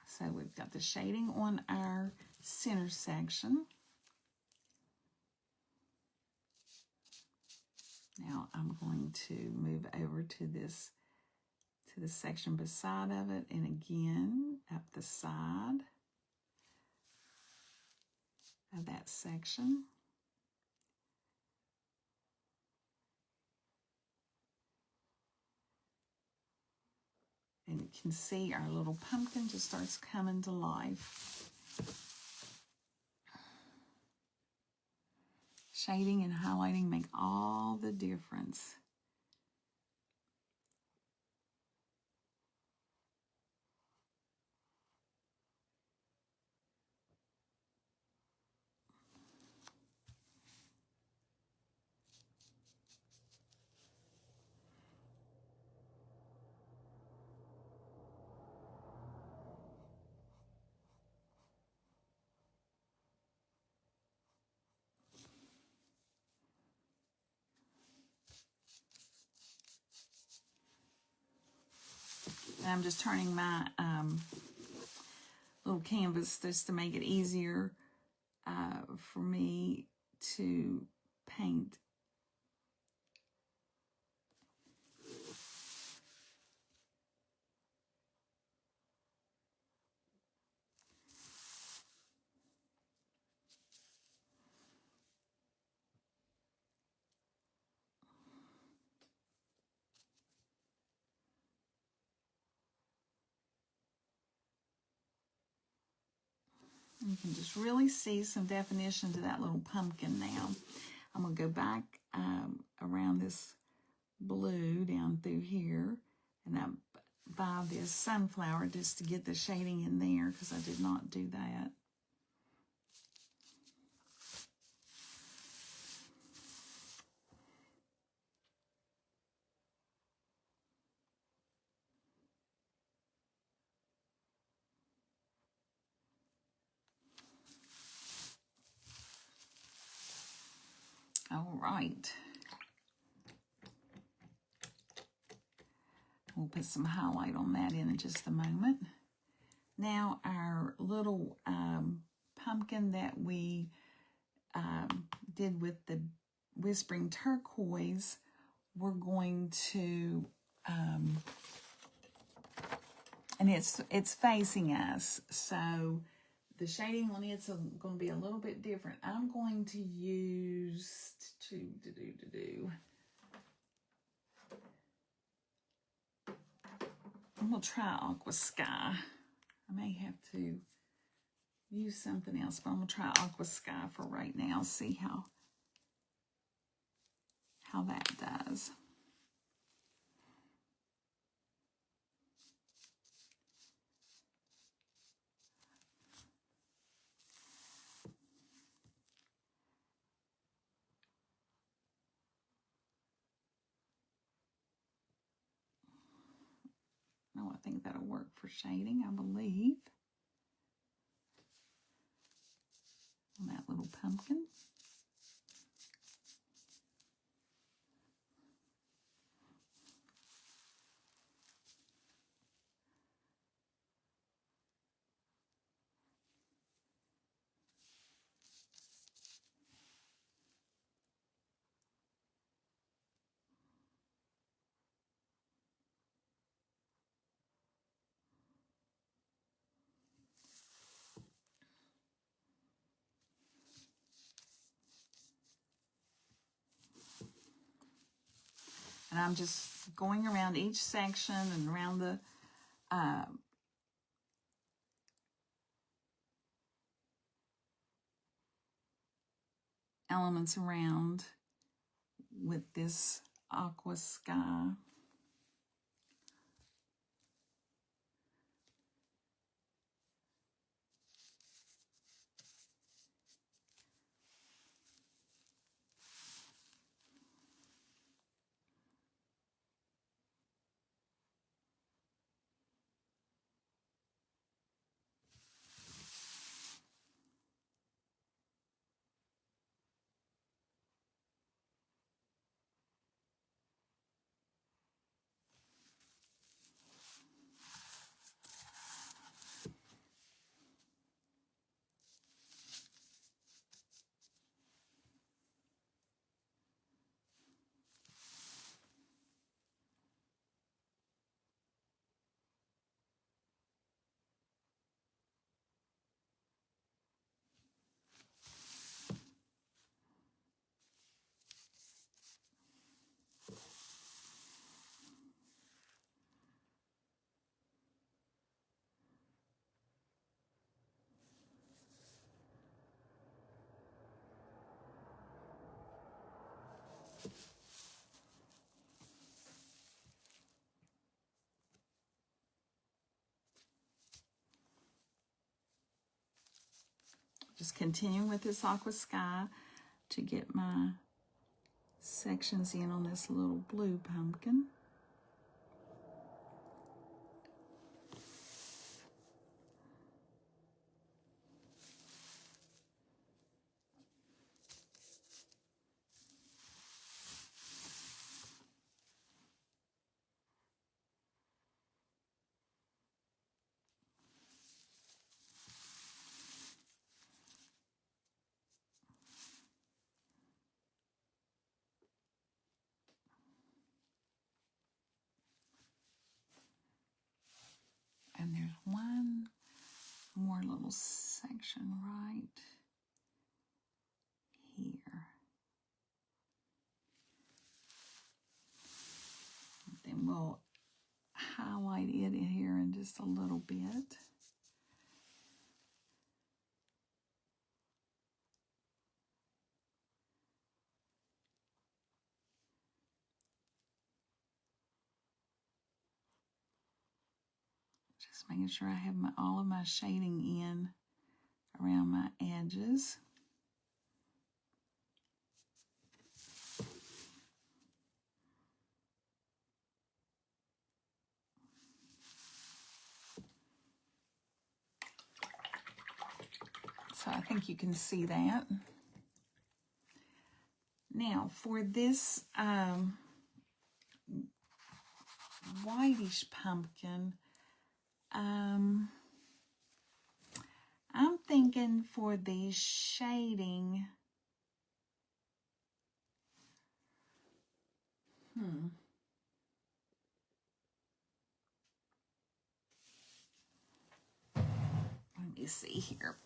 so we've got the shading on our center section. Now I'm going to move over to this, to the section beside of it, and again up the side of that section. And you can see our little pumpkin just starts coming to life. Shading and highlighting make all the difference. And I'm just turning my little canvas just to make it easier for me to paint. You can just really see some definition to that little pumpkin now. I'm going to go back around this blue down through here, and I buy this sunflower just to get the shading in there because I did not do that. All right. We'll put some highlight on that in just a moment. Now our little pumpkin that we did with the Whispering Turquoise, we're going to, and it's facing us, so the shading on it's going to be a little bit different. I'm going to use I'm going to try Aqua Sky. I may have to use something else, but I'm going to try Aqua Sky for right now, see how that does. No, I think that'll work for shading, I believe. On that little pumpkin. And I'm just going around each section and around the elements around with this Aqua Sky. Just continuing with this aqua sky to get my sections in on this little blue pumpkin. And there's one more little section right here. Then we'll highlight it in here in just a little bit. Just making sure I have all of my shading in around my edges. So I think you can see that. Now for this whitish pumpkin, I'm thinking for the shading, let me see here.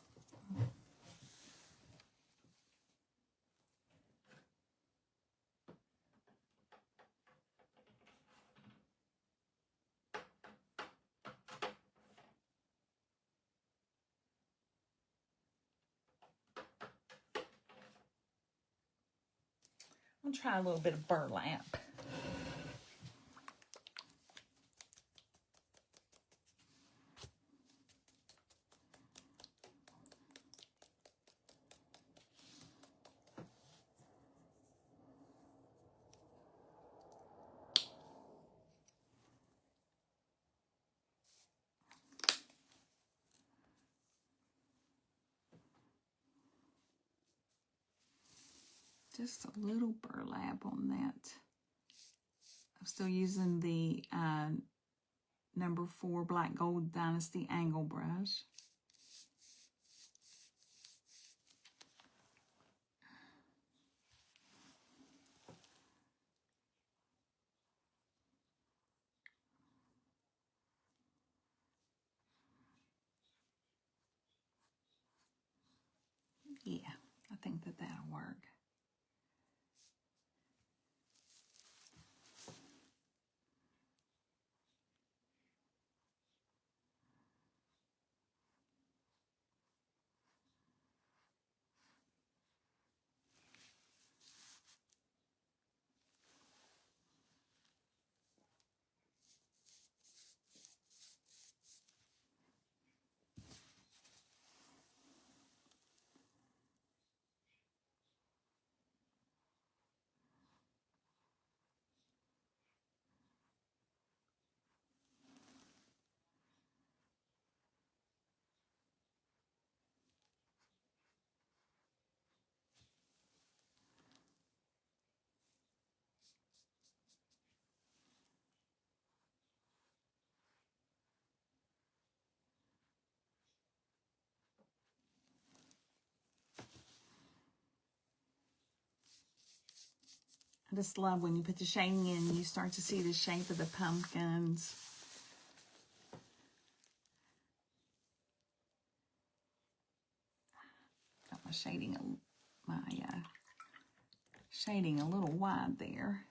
I'm gonna try a little bit of burlap. Just a little burlap on that. I'm still using the number 4 Black Gold Dynasty angle brush. Yeah, I think that'll work. I just love when you put the shading in, you start to see the shape of the pumpkins. Got my shading a little wide there.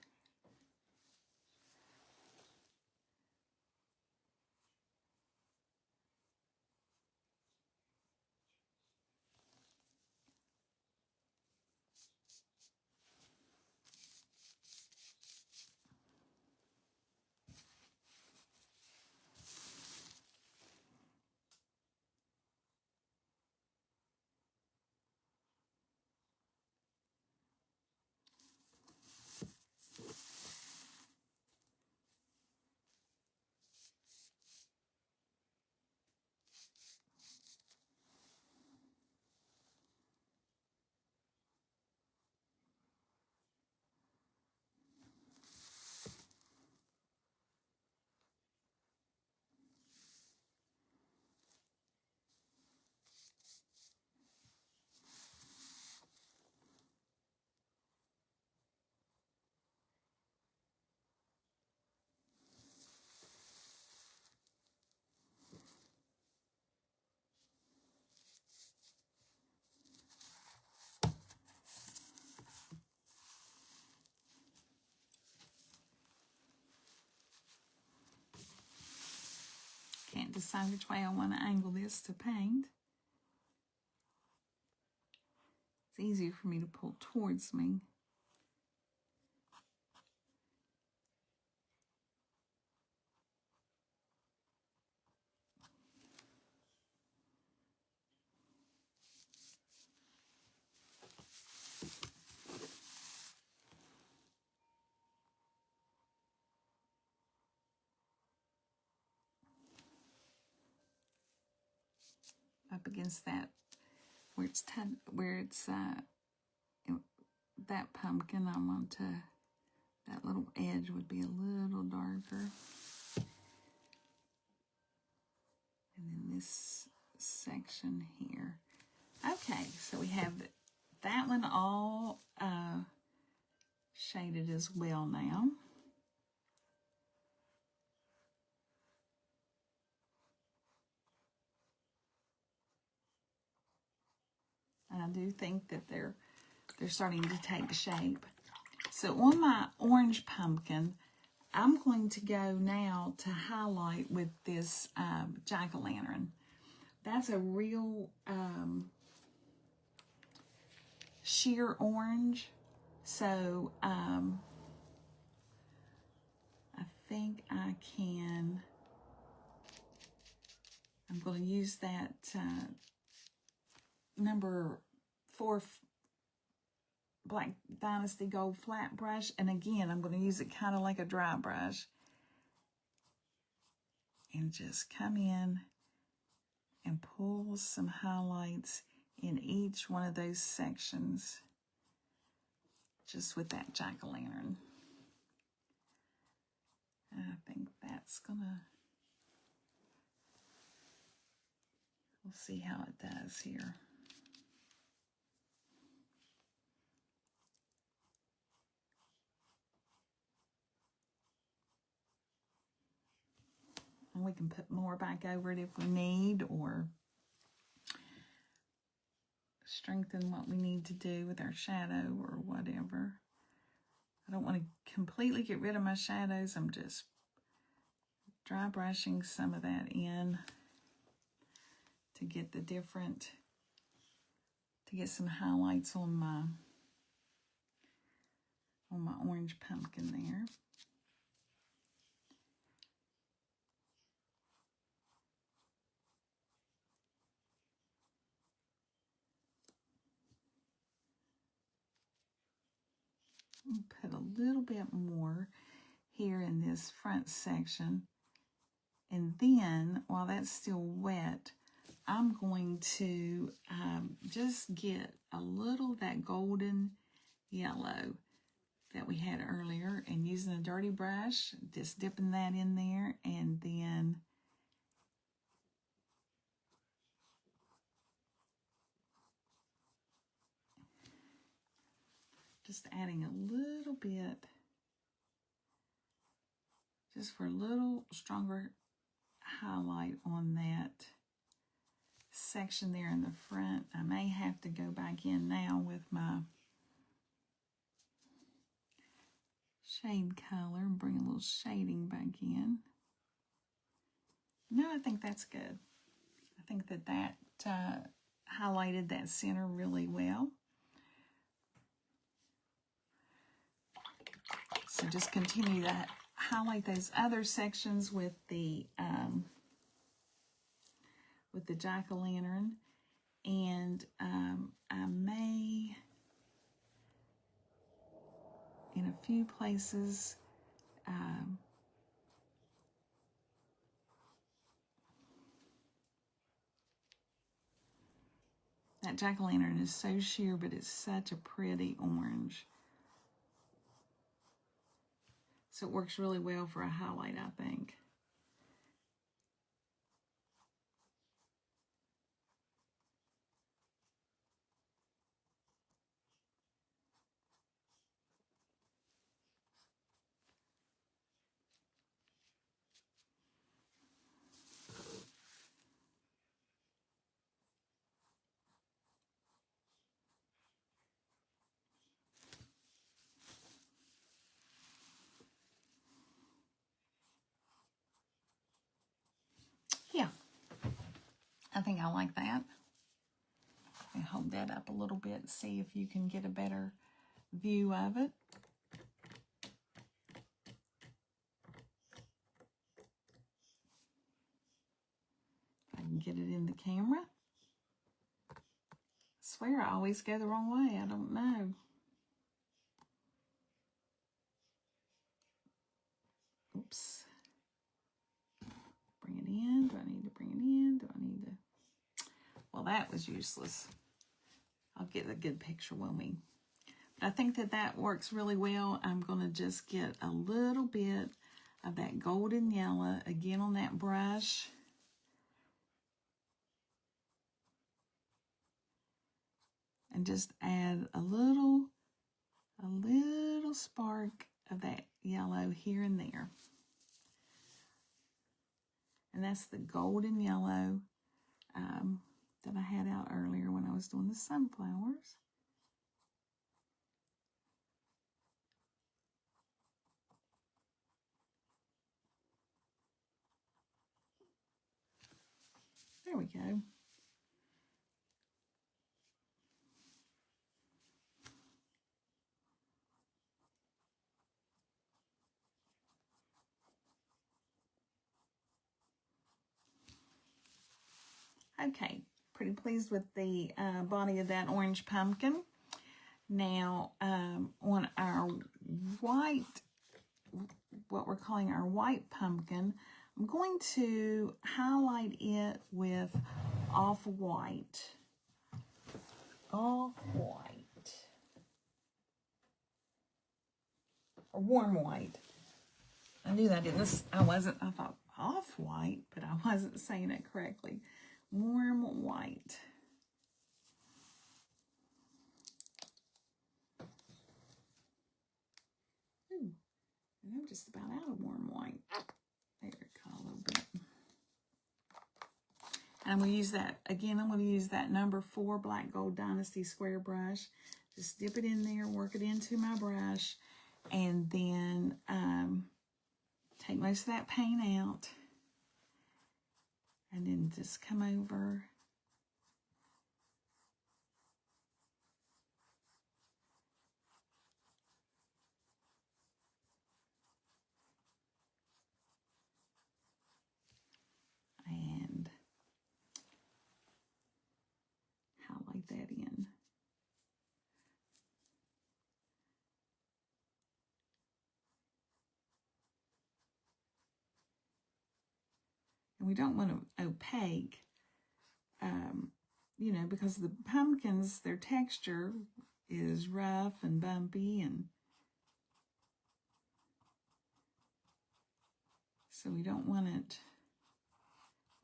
decide which way I want to angle this to paint. It's easier for me to pull towards me. Up against that where it's that pumpkin, I want to, that little edge would be a little darker. And then this section here. Okay, so we have that one all shaded as well now. And I do think that they're starting to take shape. So on my orange pumpkin, I'm going to go now to highlight with this jack-o'-lantern. That's a real sheer orange. So I think I can, I'm going to use that number 4 Black Dynasty Gold flat brush. And again, I'm going to use it kind of like a dry brush. And just come in and pull some highlights in each one of those sections. Just with that jack-o'-lantern. I think that's gonna, we'll see how it does here. And we can put more back over it if we need, or strengthen what we need to do with our shadow or whatever. I don't want to completely get rid of my shadows. I'm just dry brushing some of that in to get the different, to get some highlights on my orange pumpkin there. Put a little bit more here in this front section. And then, while that's still wet, I'm going to just get a little of that golden yellow that we had earlier, and using a dirty brush, just dipping that in there, and then just adding a little bit, just for a little stronger highlight on that section there in the front. I may have to go back in now with my shade color and bring a little shading back in. No, I think that's good. I think that highlighted that center really well. So just continue to highlight those other sections with the jack-o'-lantern, and I may, in a few places, that jack-o'-lantern is so sheer, but it's such a pretty orange. So it works really well for a highlight, I think. I think I like that. And hold that up a little bit and see if you can get a better view of it. If I can get it in the camera. I swear I always go the wrong way. I don't know. Oops. Bring it in. Do I need to bring it in? Do I need to? Well, that was useless. I'll get a good picture when we... But I think that that works really well. I'm going to just get a little bit of that golden yellow again on that brush. And just add a little spark of that yellow here and there. And that's the golden yellow that I had out earlier when I was doing the sunflowers. There we go. Okay, pretty pleased with the body of that orange pumpkin. Now, on our white, what we're calling our white pumpkin, I'm going to highlight it with off-white. Off-white. Or warm white. I knew that in this, I thought off-white, but I wasn't saying it correctly. Warm white. Ooh, and I'm just about out of warm white. There, got a little bit. And I'm going to use that, again, I'm going to use that number 4 Black Gold Dynasty square brush. Just dip it in there, work it into my brush, and then take most of that paint out. And then just come over. And highlight that in. And we don't want to opaque, you know, because the pumpkins, their texture is rough and bumpy, and so we don't want it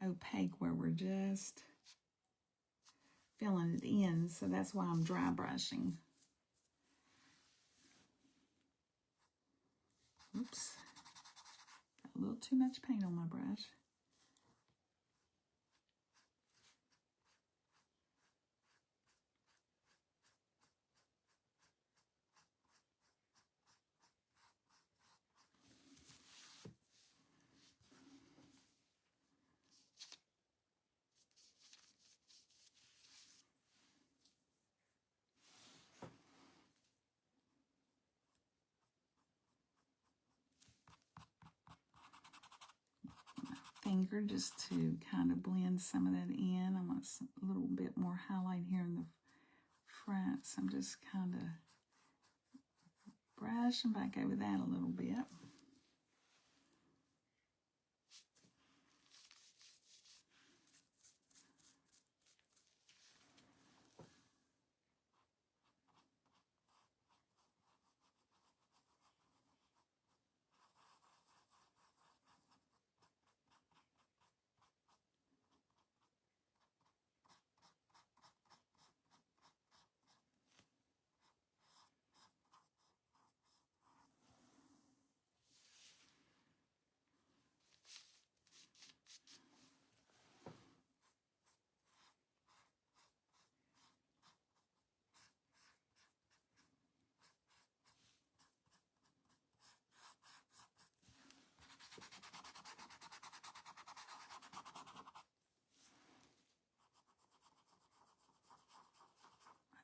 opaque where we're just filling it in. So that's why I'm dry brushing. Oops, got a little too much paint on my brush. Finger just to kind of blend some of that in. I want a little bit more highlight here in the front, so I'm just kind of brushing back over that a little bit.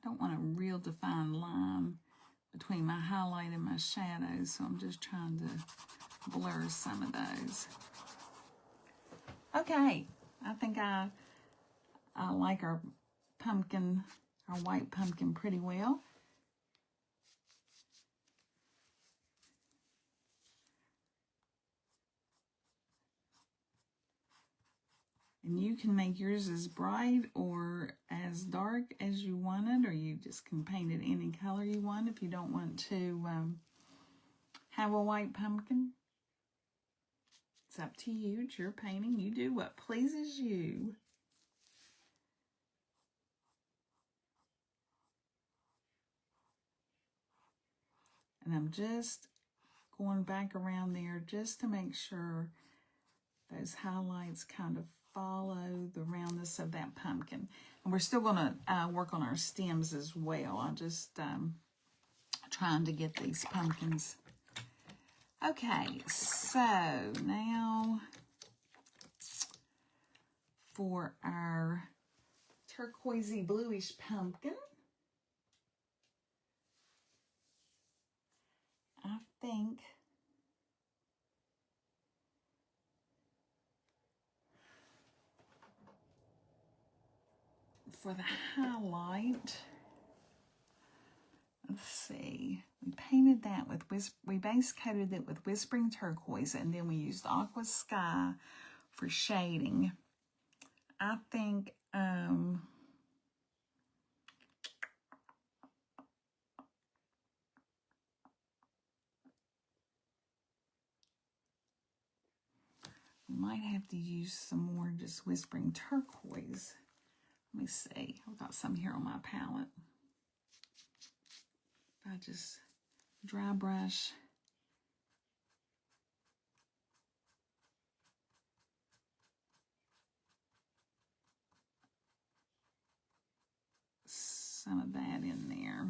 don't want a real defined line between my highlight and my shadows, so I'm just trying to blur some of those. Okay, I think I like our pumpkin, our white pumpkin pretty well. And you can make yours as bright or as dark as you want it, or you just can paint it any color you want if you don't want to have a white pumpkin. It's up to you. It's your painting. You do what pleases you. And I'm just going back around there just to make sure those highlights kind of follow the roundness of that pumpkin. And we're still going to work on our stems as well. I'm just trying to get these pumpkins. Okay, so now for our turquoisey bluish pumpkin, I think for the highlight, let's see, we painted that with, we base coated it with Whispering Turquoise, and then we used Aqua Sky for shading. I think, we might have to use some more just Whispering Turquoise. Let me see, I've got some here on my palette. I just dry brush. Some of that in there.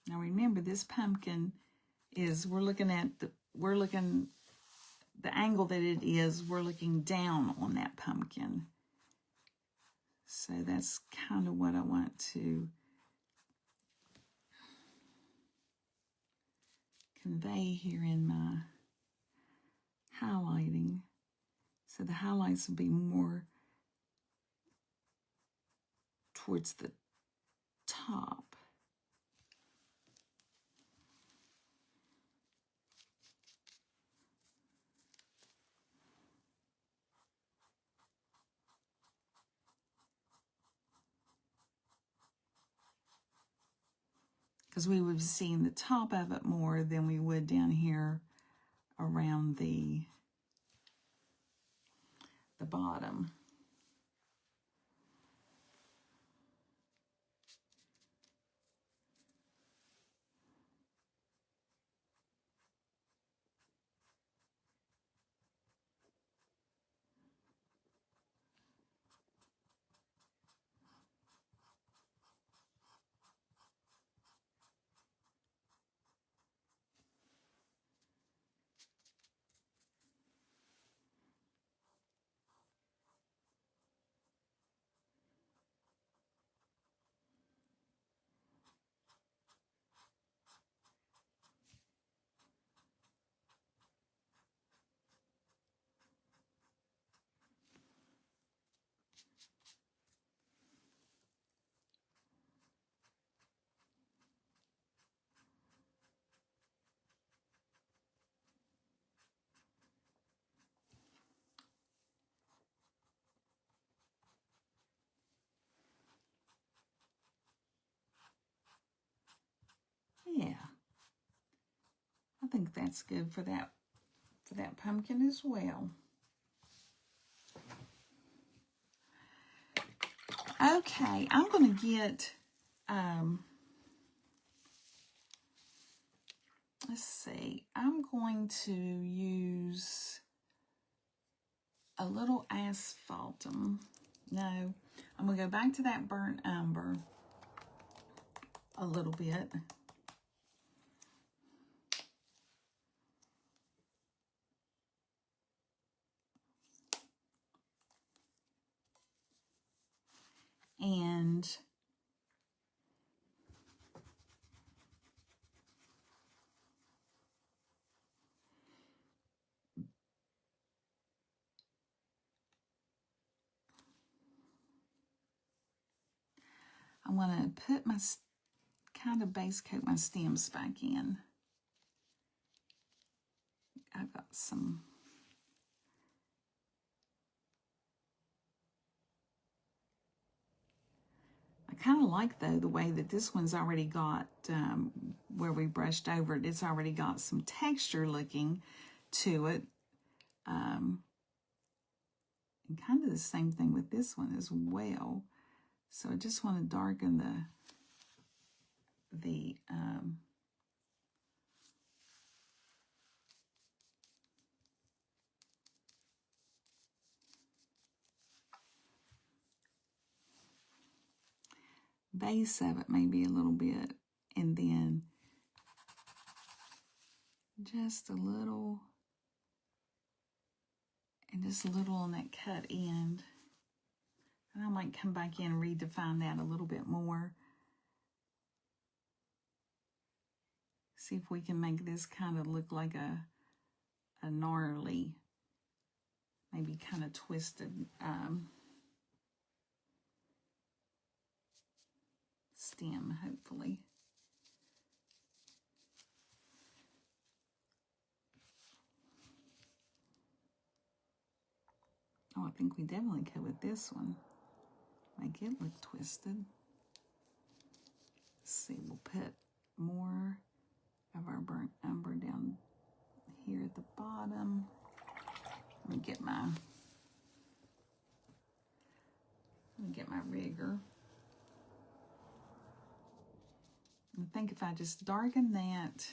Now remember, this pumpkin is, the angle that it is, we're looking down on that pumpkin. So that's kind of what I want to convey here in my highlighting. So the highlights will be more towards the top. Because we would be seeing the top of it more than we would down here around the bottom. Yeah, I think that's good for that pumpkin as well. Okay, I'm going to get, let's see, I'm going to use a little asphaltum. No, I'm going to go back to that burnt umber a little bit. And I want to put my, kind of base coat my stems back in. I've got some, I kind of like though the way that this one's already got, where we brushed over it, it's already got some texture looking to it. And kind of the same thing with this one as well. So I just want to darken the base of it maybe a little bit, and then just a little, and just a little on that cut end. And I might come back in and redefine that a little bit more. See if we can make this kind of look like a gnarly, maybe kind of twisted stem, hopefully. Oh, I think we definitely could with this one. Make it look twisted. Let's see, we'll put more of our burnt umber down here at the bottom. Let me get my rigger. I think if I just darken that,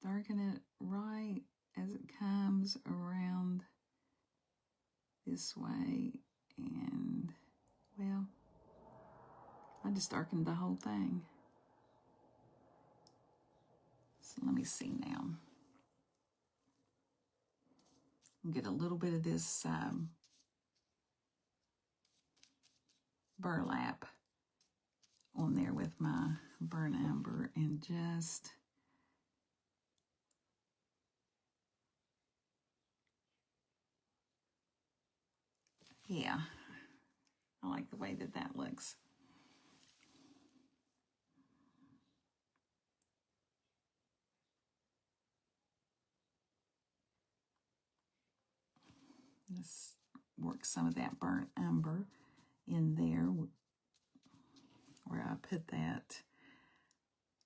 darken it right as it comes around this way, and well, I just darkened the whole thing. So let me see now. Get a little bit of this burlap on there with my burnt umber, and just yeah, I like the way that that looks. Let's work some of that burnt umber in there where I put that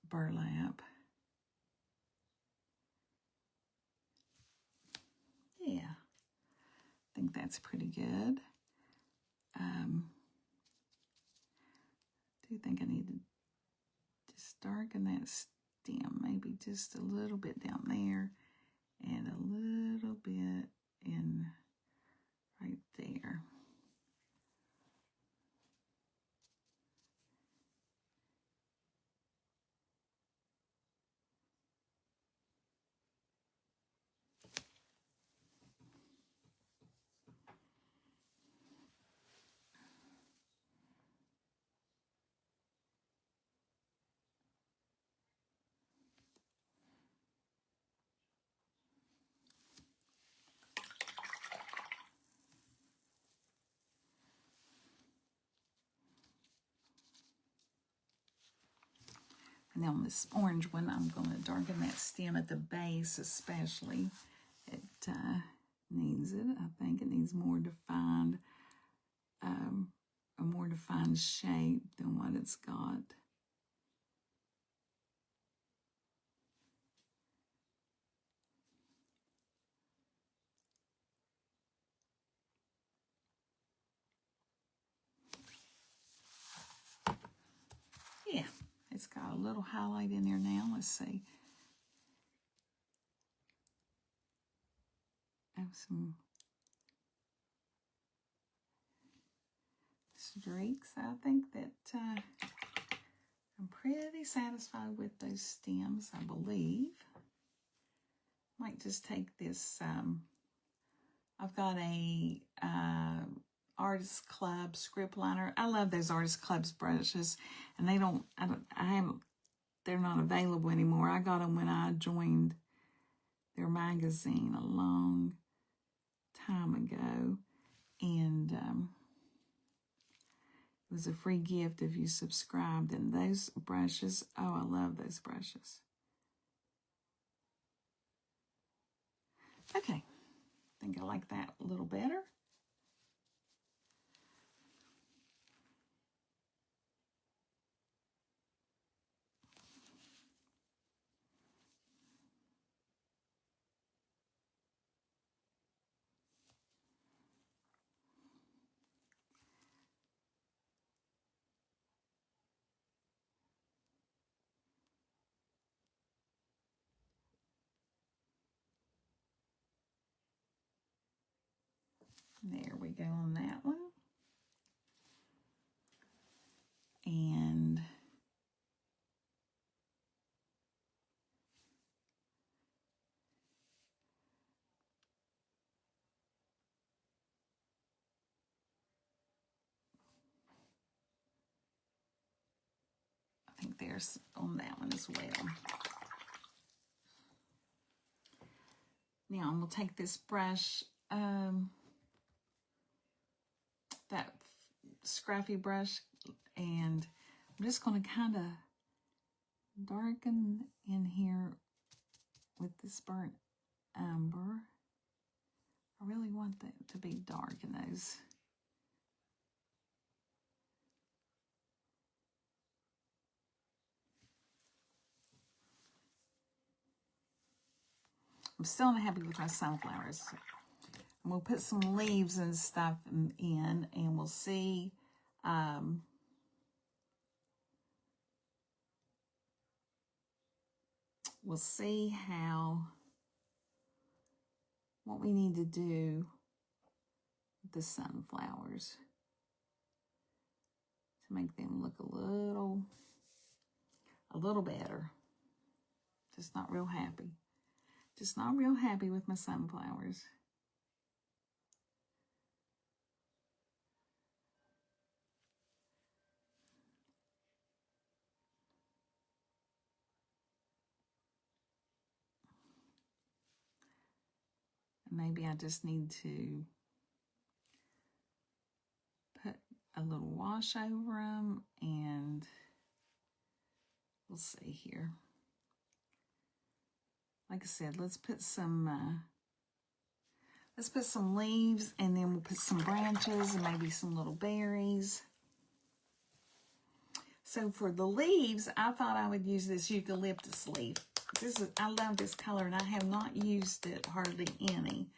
burlap. Yeah, I think that's pretty good. I do think I need to just darken that stem, maybe just a little bit down there and a little bit in right there. And on this orange one, I'm going to darken that stem at the base especially. It needs it. I think it needs more defined, a more defined shape than what it's got. Yeah, it's got a little highlight in there now. Let's see. I have some streaks. I think that I'm pretty satisfied with those stems, I believe. Might just take this I've got a Artist Club script liner. I love those Artist Club's brushes, and they're not available anymore. I got them when I joined their magazine a long time ago, and it was a free gift if you subscribed. And those brushes, oh, I love those brushes. Okay, I think I like that a little better. There we go on that one. And I think there's on that one as well. Now I'm going to take this brush, that scruffy brush, and I'm just going to kind of darken in here with this burnt umber. I really want that to be dark in those. I'm still not happy with my sunflowers. I'm going to put some leaves and stuff in, and we'll see. We'll see what we need to do with the sunflowers to make them look a little better. Just not real happy. Just not real happy with my sunflowers. Maybe I just need to put a little wash over them, and we'll see here. Like I said, let's put some leaves, and then we'll put some branches and maybe some little berries. So for the leaves, I thought I would use this eucalyptus leaf. I love this color, and I have not used it hardly any,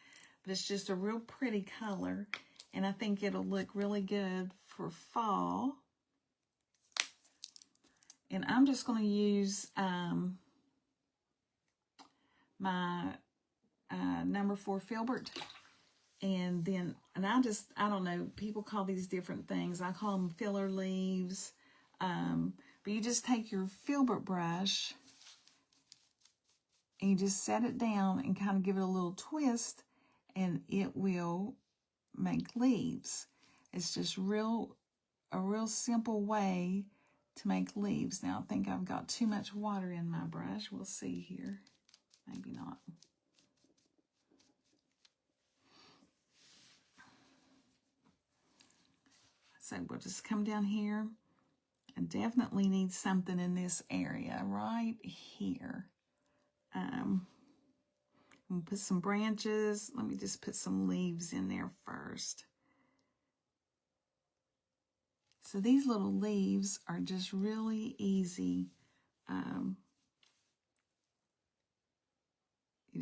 but it's just a real pretty color, and I think it'll look really good for fall. And I'm just going to use my number 4 filbert, and I don't know, people call these different things. I call them filler leaves, but you just take your filbert brush and you just set it down and kind of give it a little twist, and it will make leaves. It's just a real simple way to make leaves. Now I think I've got too much water in my brush. We'll see here. Maybe not. So we'll just come down here. I definitely need something in this area right here. I'm going to put some branches. Let me just put some leaves in there first. So these little leaves are just really easy. You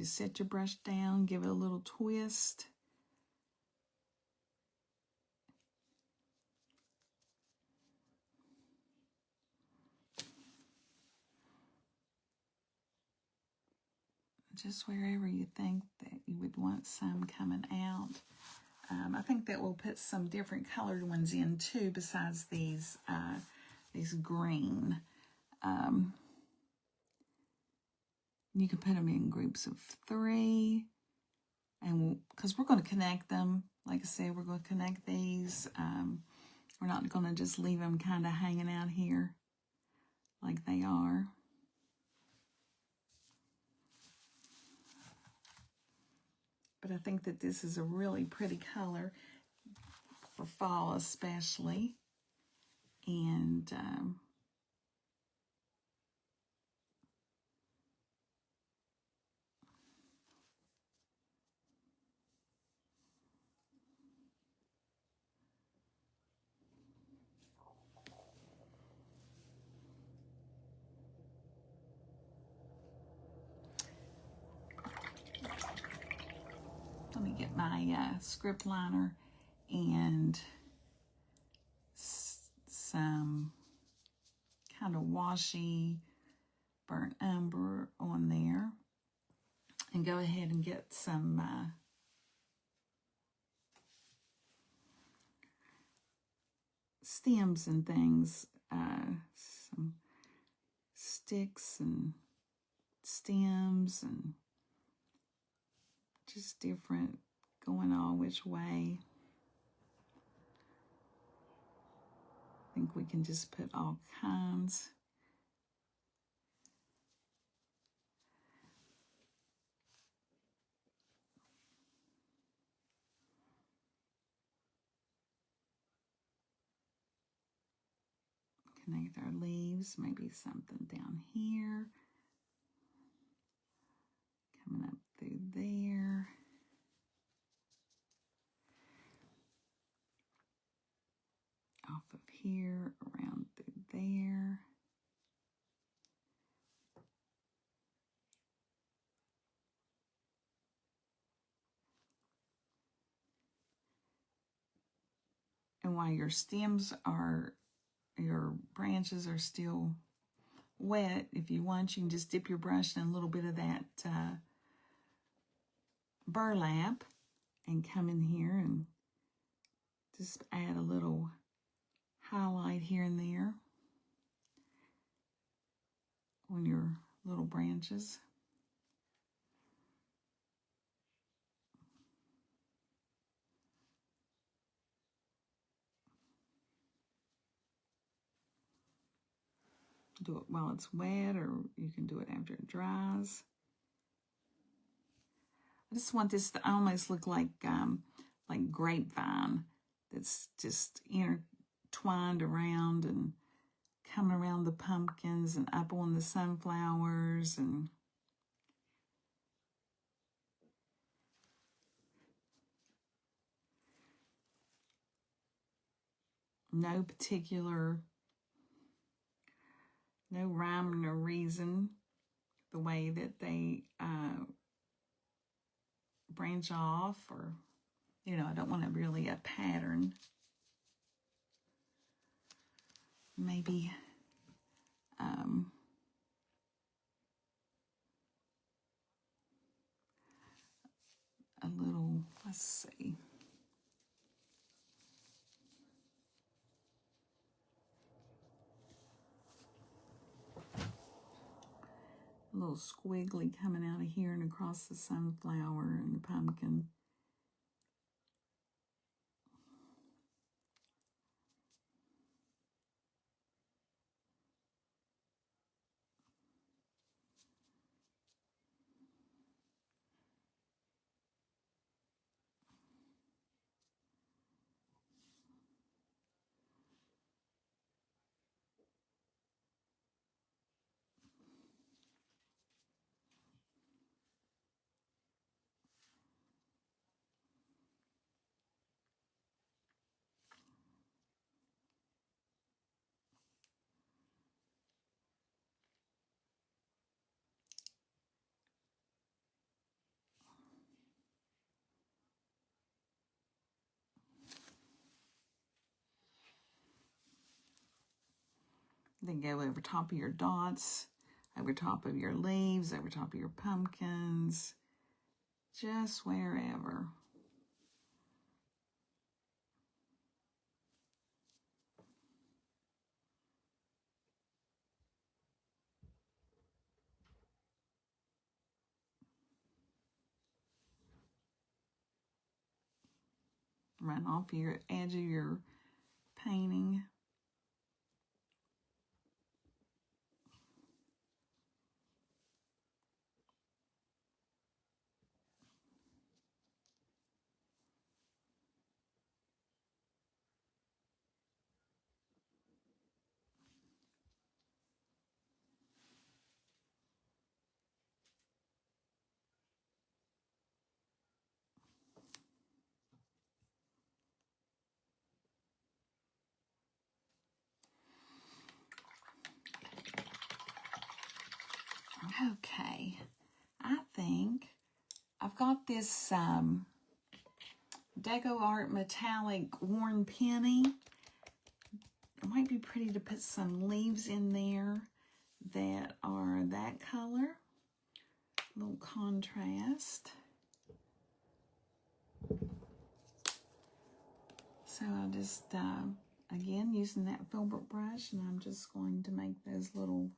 just set your brush down, give it a little twist. Just wherever you think that you would want some coming out. I think that we'll put some different colored ones in too, besides these green. You can put them in groups of 3. and because we're going to connect them, like I said, we're going to connect these. We're not going to just leave them kind of hanging out here like they are. But I think that this is a really pretty color for fall especially. And let me get my script liner and some kind of washy burnt umber on there, and go ahead and get some stems and things, some sticks and stems and just different, going all which way. I think we can just put all kinds. Connect our leaves, maybe something down here, coming up through there. Off of here, around through there. And while your stems are, your branches are still wet, if you want, you can just dip your brush in a little bit of that burlap and come in here and just add a little highlight here and there on your little branches. Do it while it's wet, or you can do it after it dries. I just want this to almost look like grapevine that's just intertwined around and coming around the pumpkins and up on the sunflowers, and no rhyme or reason the way that they branch off, or I don't want really a pattern. Maybe a little, let's see, a little squiggly coming out of here and across the sunflower and the pumpkin. Then go over top of your dots, over top of your leaves, over top of your pumpkins, just wherever. run off your edge of your painting. Okay, I think I've got this Deco Art Metallic Worn Penny. It might be pretty to put some leaves in there that are that color. A little contrast. So I'll just, again, using that filbert brush, and I'm just going to make those little,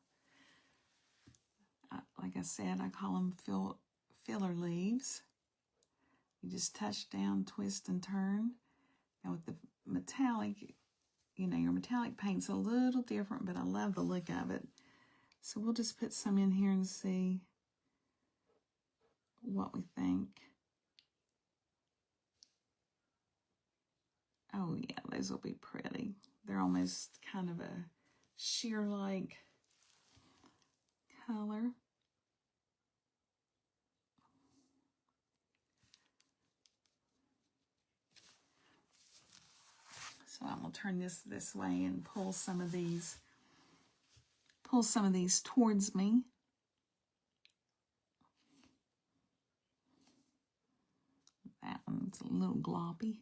like I said, I call them filler leaves. You just touch down, twist, and turn. Now with the metallic, you know, your metallic paint's a little different, but I love the look of it. So we'll just put some in here and see what we think. Oh yeah, those will be pretty. They're almost kind of a sheer-like color. So I'm gonna turn this way and pull some of these towards me. That one's a little gloppy.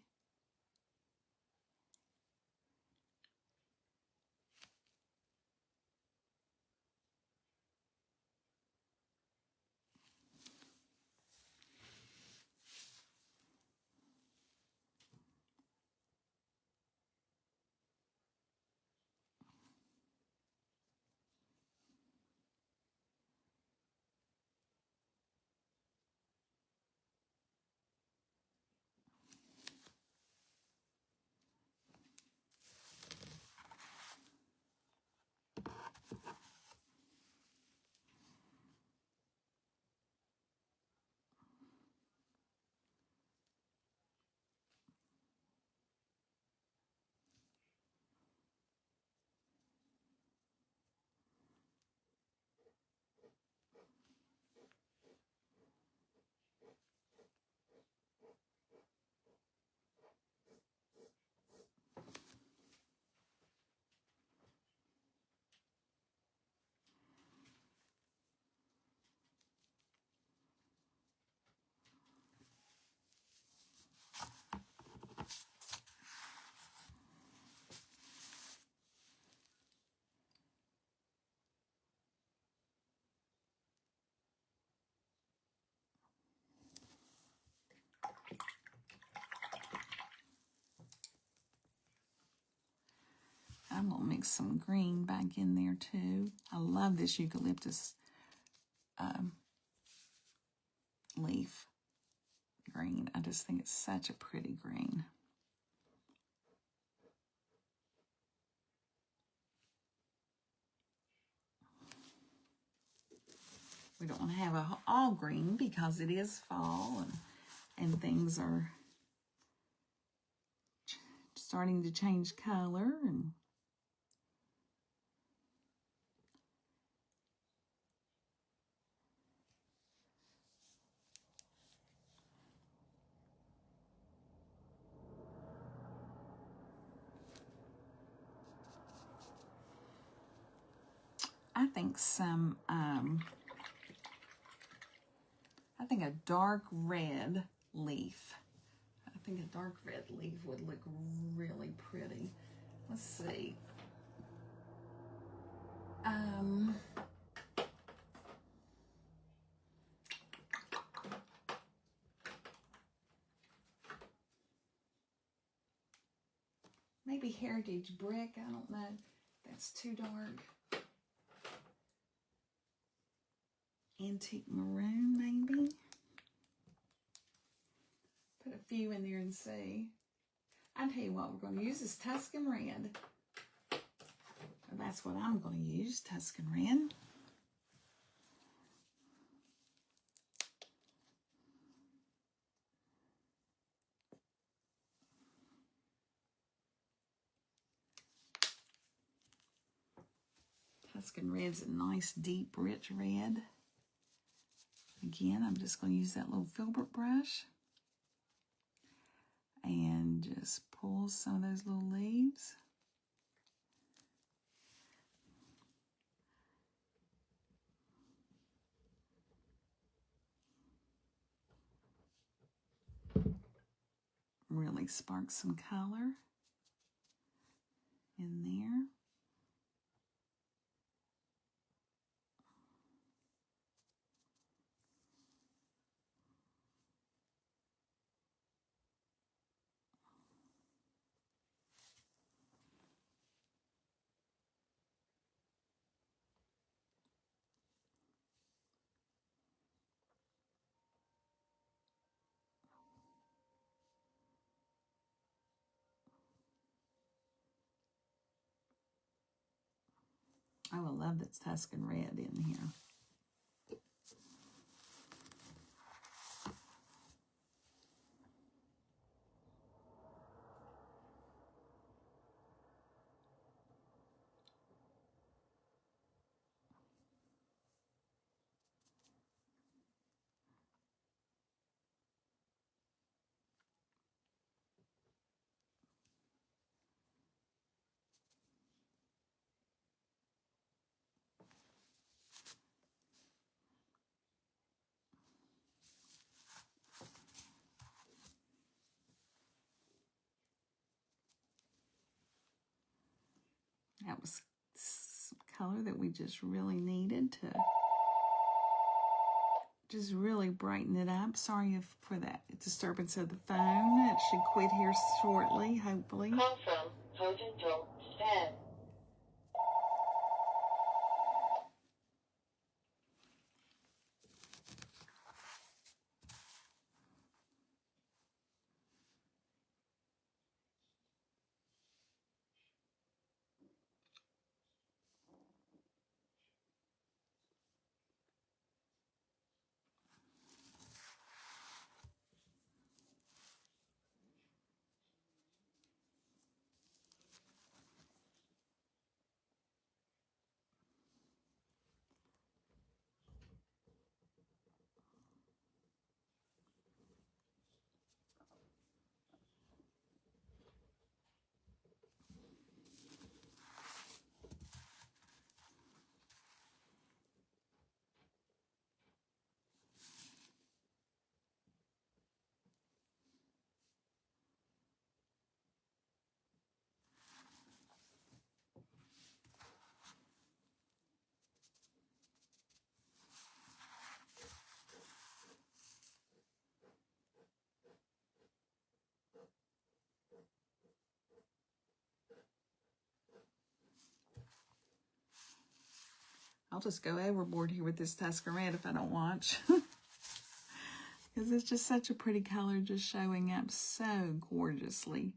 I'm gonna mix some green back in there too. I love this eucalyptus leaf green. I just think it's such a pretty green. We don't want to have all green because it is fall and things are starting to change color. And I think I think a dark red leaf. I think a dark red leaf would look really pretty. Let's see. Maybe heritage brick. I don't know. That's too dark. Antique maroon, maybe. Put a few in there and see. tell you what we're going to use is Tuscan Red. That's what I'm going to use, Tuscan Red. Tuscan Red's a nice, deep, rich red. Again, I'm just going to use that little filbert brush and just pull some of those little leaves. Really spark some color in there. I will love this Tuscan Red in here. That was some color that we just really needed to just really brighten it up. Sorry for that disturbance of the phone. It should quit here shortly, hopefully. Call from ToleTown. I'll just go overboard here with this Tuscan Red if I don't watch. Because it's just such a pretty color, just showing up so gorgeously.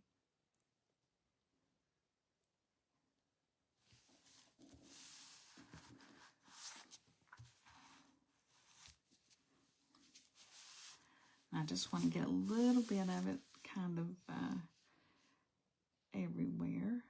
I just want to get a little bit of it kind of everywhere.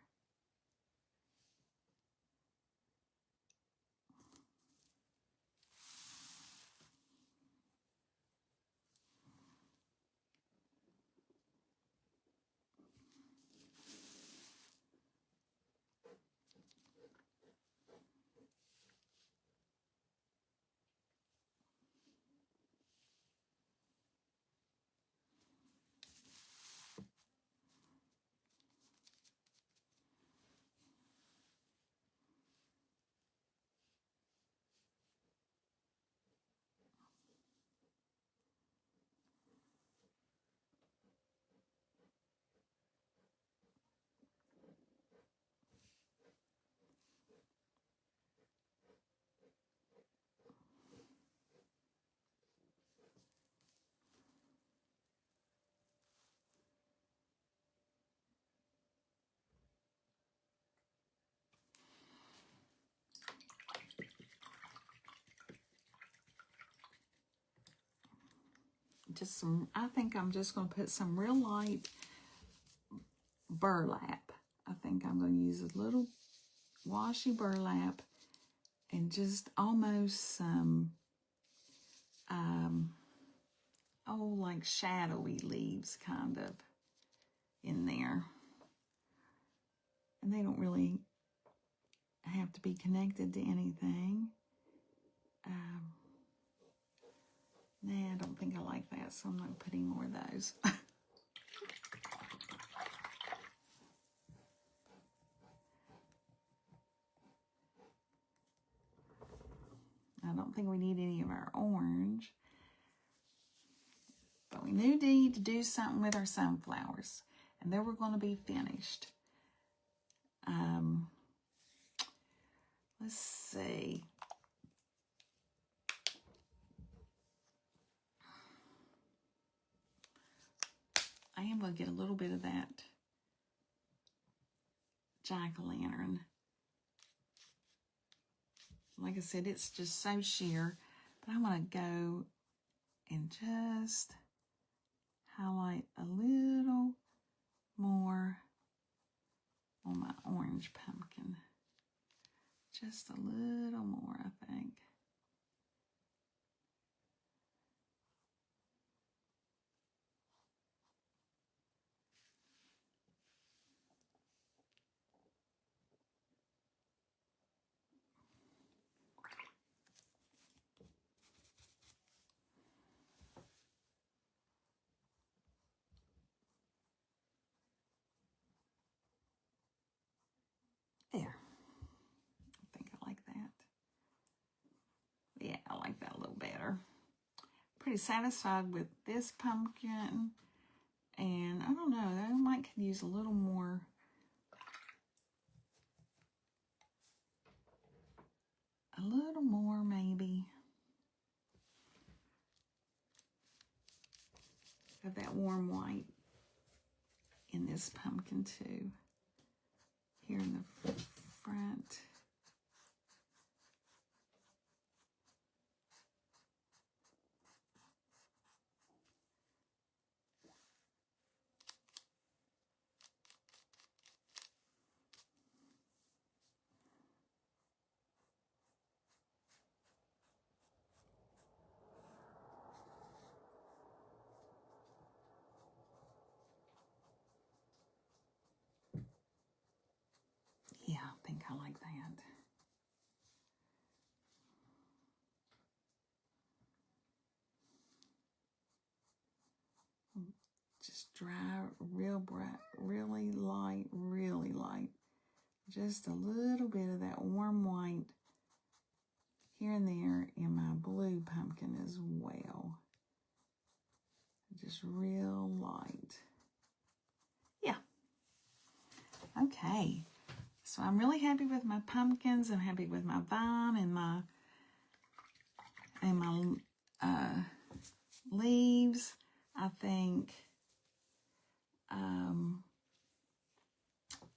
just some, I think I'm just going to put some real light burlap. I think I'm going to use a little washi burlap and just almost some, like shadowy leaves kind of in there. And they don't really have to be connected to anything. Nah, I don't think I like that, so I'm not putting more of those. I don't think we need any of our orange. But we need to do something with our sunflowers. And then we're going to be finished. Let's see. I am going to get a little bit of that jack-o'-lantern. Like I said, it's just so sheer. But I'm going to go and just highlight a little more on my orange pumpkin. Just a little more, I think. There. I think I like that. Yeah, I like that a little better. Pretty satisfied with this pumpkin. And I don't know, I might could use a little more. A little more maybe. Of that warm white in this pumpkin too. Here in the front. Yeah, I think I like that. Just dry, real bright, really light, really light. Just a little bit of that warm white here and there in my blue pumpkin as well. Just real light. Yeah. Okay. So I'm really happy with my pumpkins. I'm happy with my vine and my leaves. I think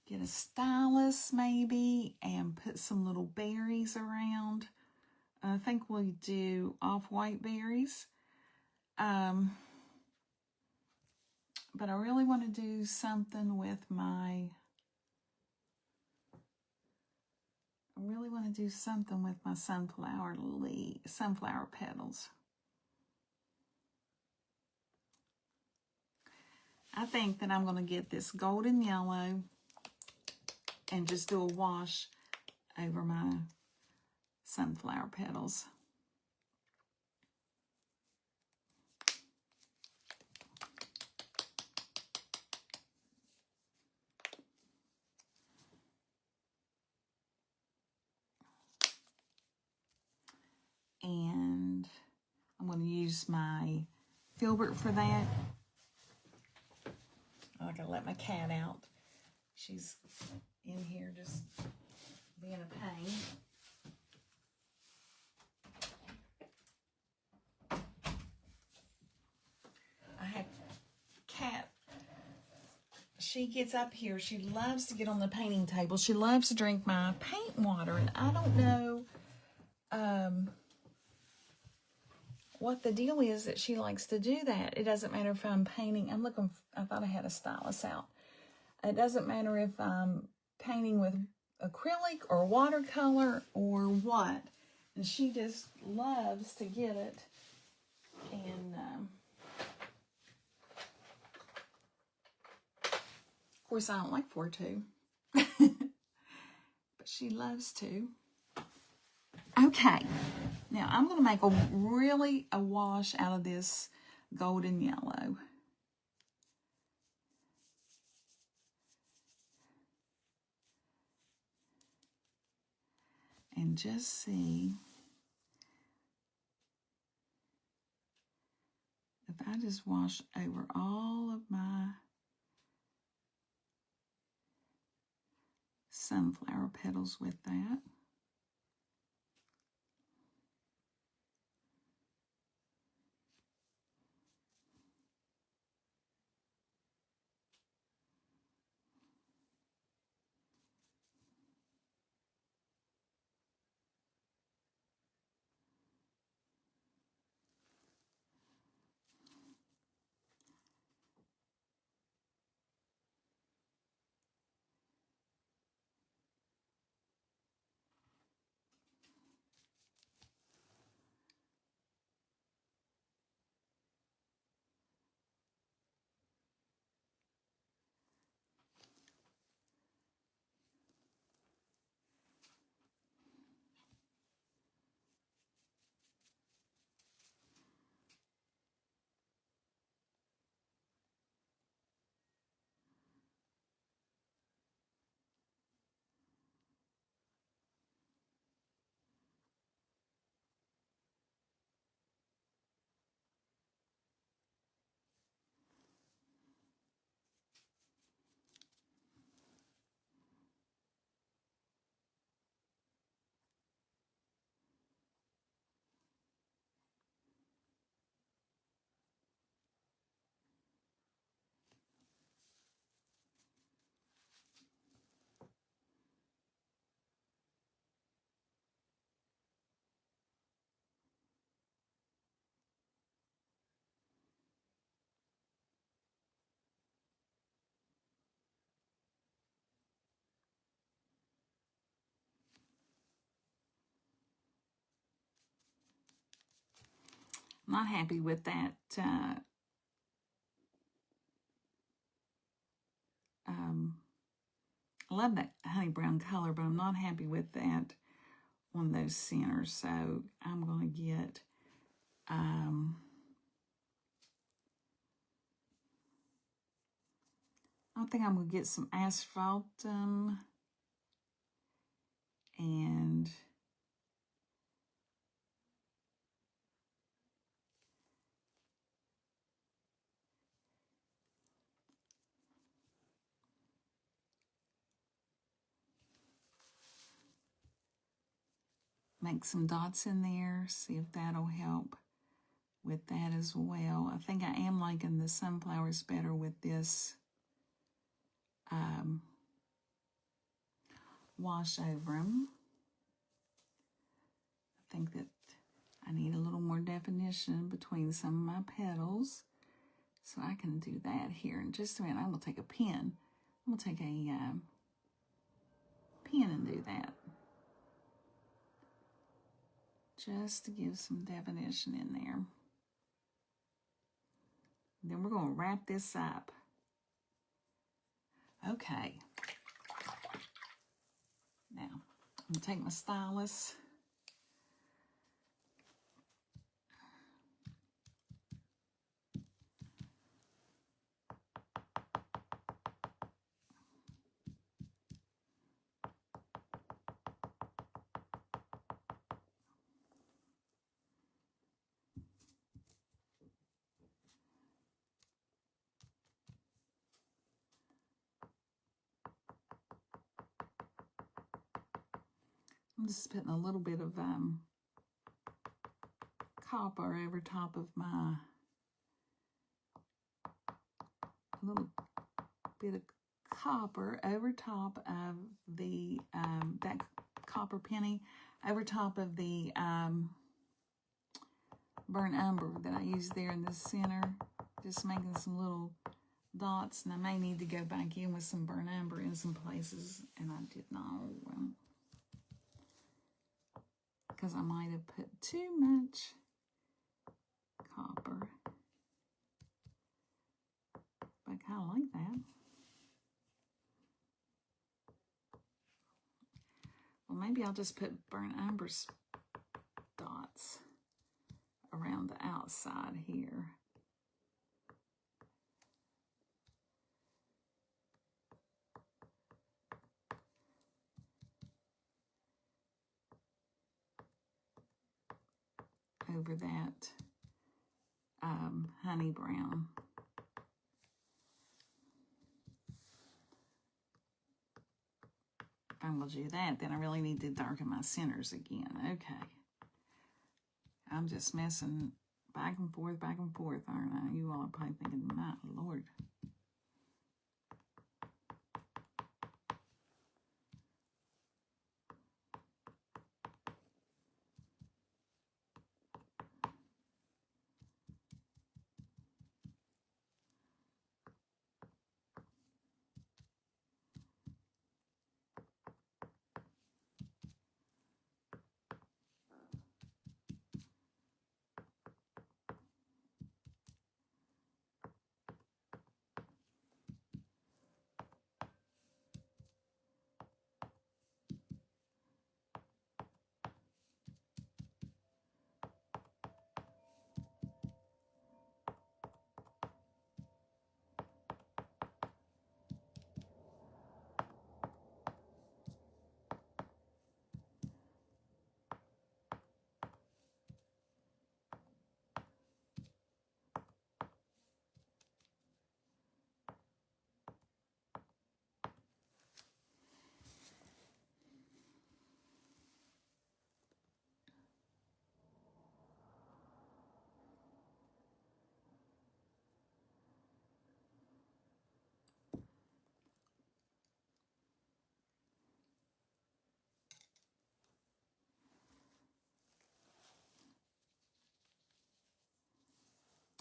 get a stylus maybe and put some little berries around. I think we'll do off-white berries. But I really want to do something with my sunflower petals. I think that I'm going to get this golden yellow and just do a wash over my sunflower petals. And I'm going to use my filbert for that. I gotta let my cat out. She's in here just being a pain. I have cat. She gets up here. She loves to get on the painting table. She loves to drink my paint water, and I don't know what the deal is that she likes to do that. It doesn't matter if I'm painting. I thought I had a stylus out. It doesn't matter if I'm painting with acrylic or watercolor or what. And she just loves to get it. And of course, I don't like 4-2. But she loves to. Okay. Now, I'm going to make a wash out of this golden yellow. And just see if I just wash over all of my sunflower petals with that. I'm not happy with that. I love that honey brown color, but I'm not happy with that on those centers. So I'm going to get I think I'm going to get some asphaltum and make some dots in there, see if that'll help with that as well. I think I am liking the sunflowers better with this wash over them. I think that I need a little more definition between some of my petals. So I can do that here in just a minute. I'm going to take a pen. I'm going to take a pen and do that. Just to give some definition in there. Then we're going to wrap this up. Okay. Now, I'm going to take my stylus. I'm just putting a little bit of copper over top of my, a little bit of copper over top of the, that copper penny over top of the burnt umber that I used there in the center, just making some little dots, and I may need to go back in with some burnt umber in some places, and I did not, because I might have put too much copper, but I kind of like that. Well, maybe I'll just put burnt umber dots around the outside here. Over that honey brown. If I'm going to do that, then I really need to darken my centers again. Okay. I'm just messing back and forth, aren't I? You all are probably thinking, my Lord.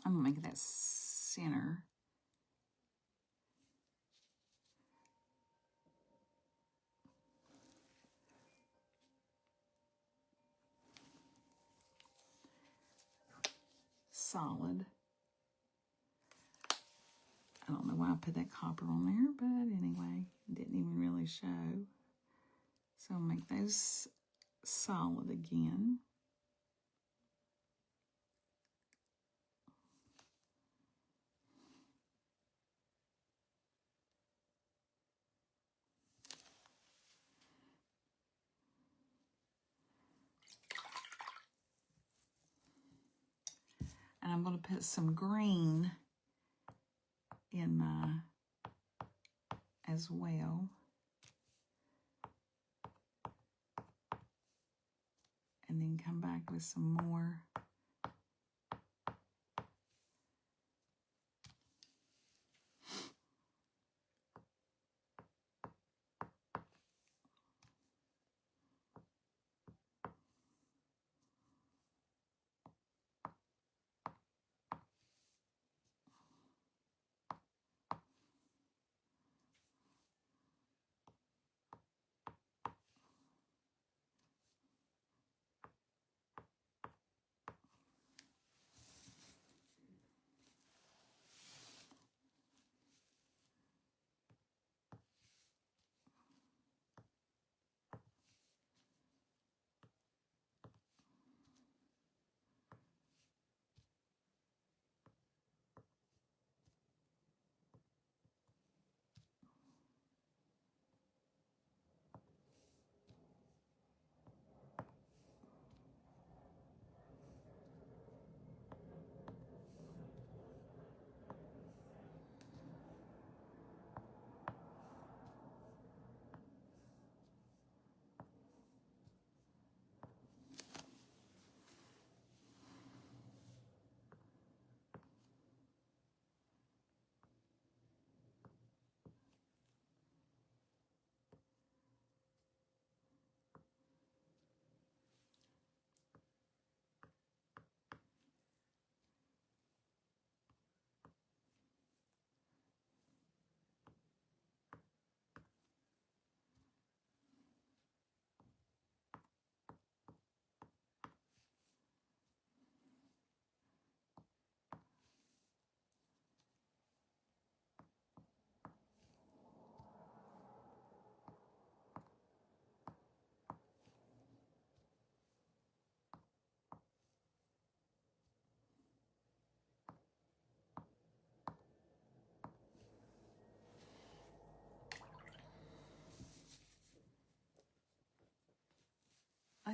I'm going to make that center. Solid. I don't know why I put that copper on there, but anyway, it didn't even really show. So I'll make those solid again. And I'm going to put some green in my as well. And then come back with some more.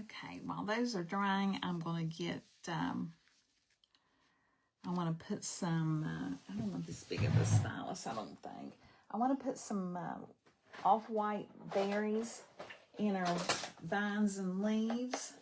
Okay, while those are drying, I'm going to get, I want to put some, I don't want this big of a stylus, I don't think. I want to put some off-white berries in our vines and leaves.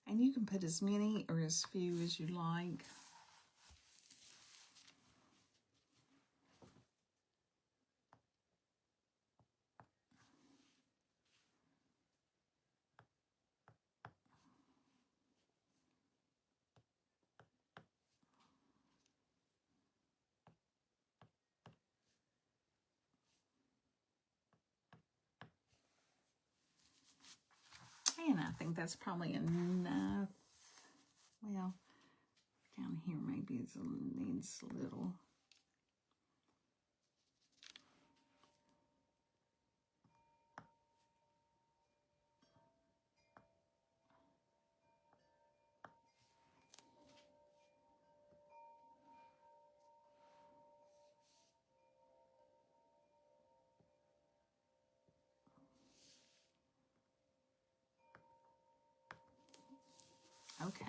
And you can put as many or as few as you like. And I think that's probably enough. Well, down here maybe it needs a little. Okay.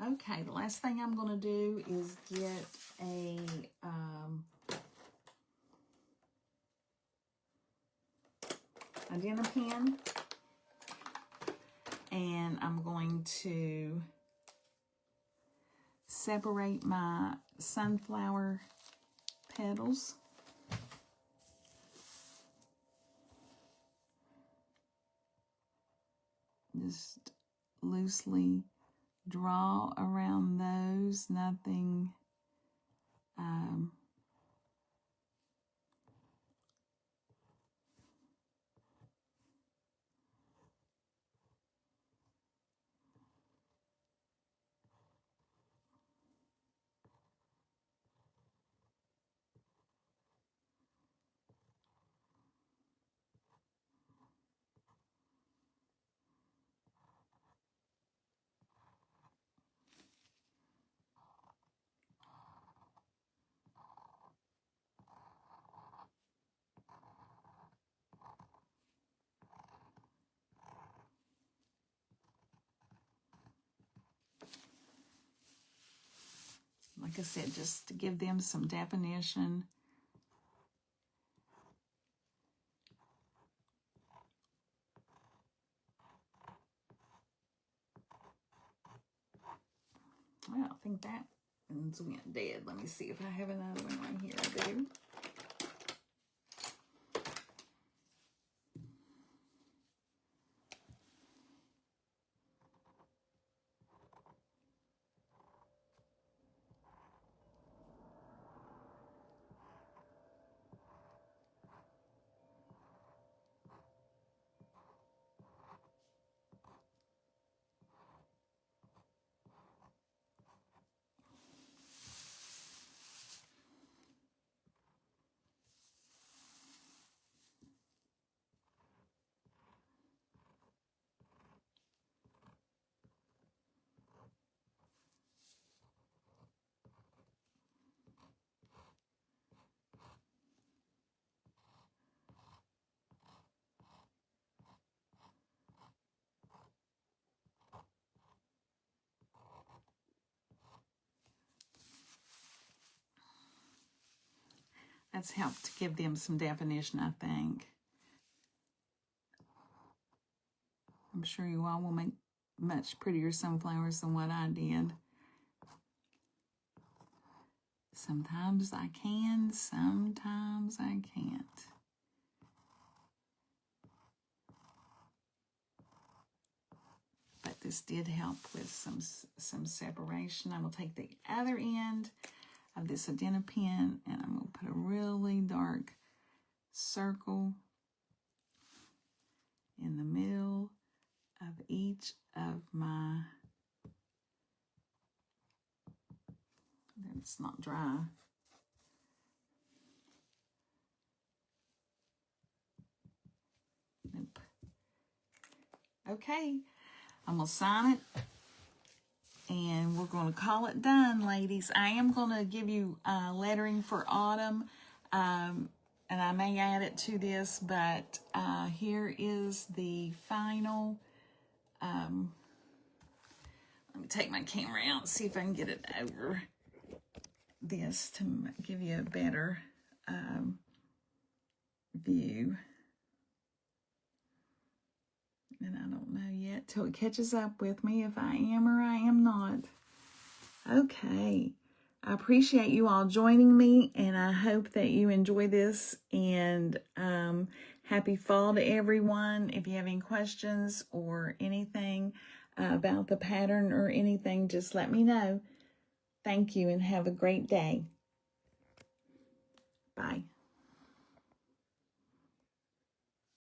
Okay, the last thing I'm going to do is get a dinner pen, and I'm going to separate my sunflower petals. Just loosely draw around those, nothing like I said, just to give them some definition. Well, I think that one's went dead. Let me see if I have another one right here. I do. That's helped to give them some definition, I think. I'm sure you all will make much prettier sunflowers than what I did. Sometimes I can, sometimes I can't. But this did help with some separation. I'm going to take the other end of this Adena pen and I'm going to put a really dark circle in the middle of each of my, it's not dry. Nope. Okay, I'm going to sign it and we're going to call it done, ladies. I am going to give you lettering for autumn, and I may add it to this, but here is the final. Let me take my camera out and see if I can get it over this to give you a better view. And I don't know yet till it catches up with me if I am or I am not. Okay. I appreciate you all joining me, and I hope that you enjoy this. And happy fall to everyone. If you have any questions or anything about the pattern or anything, just let me know. Thank you and have a great day. Bye.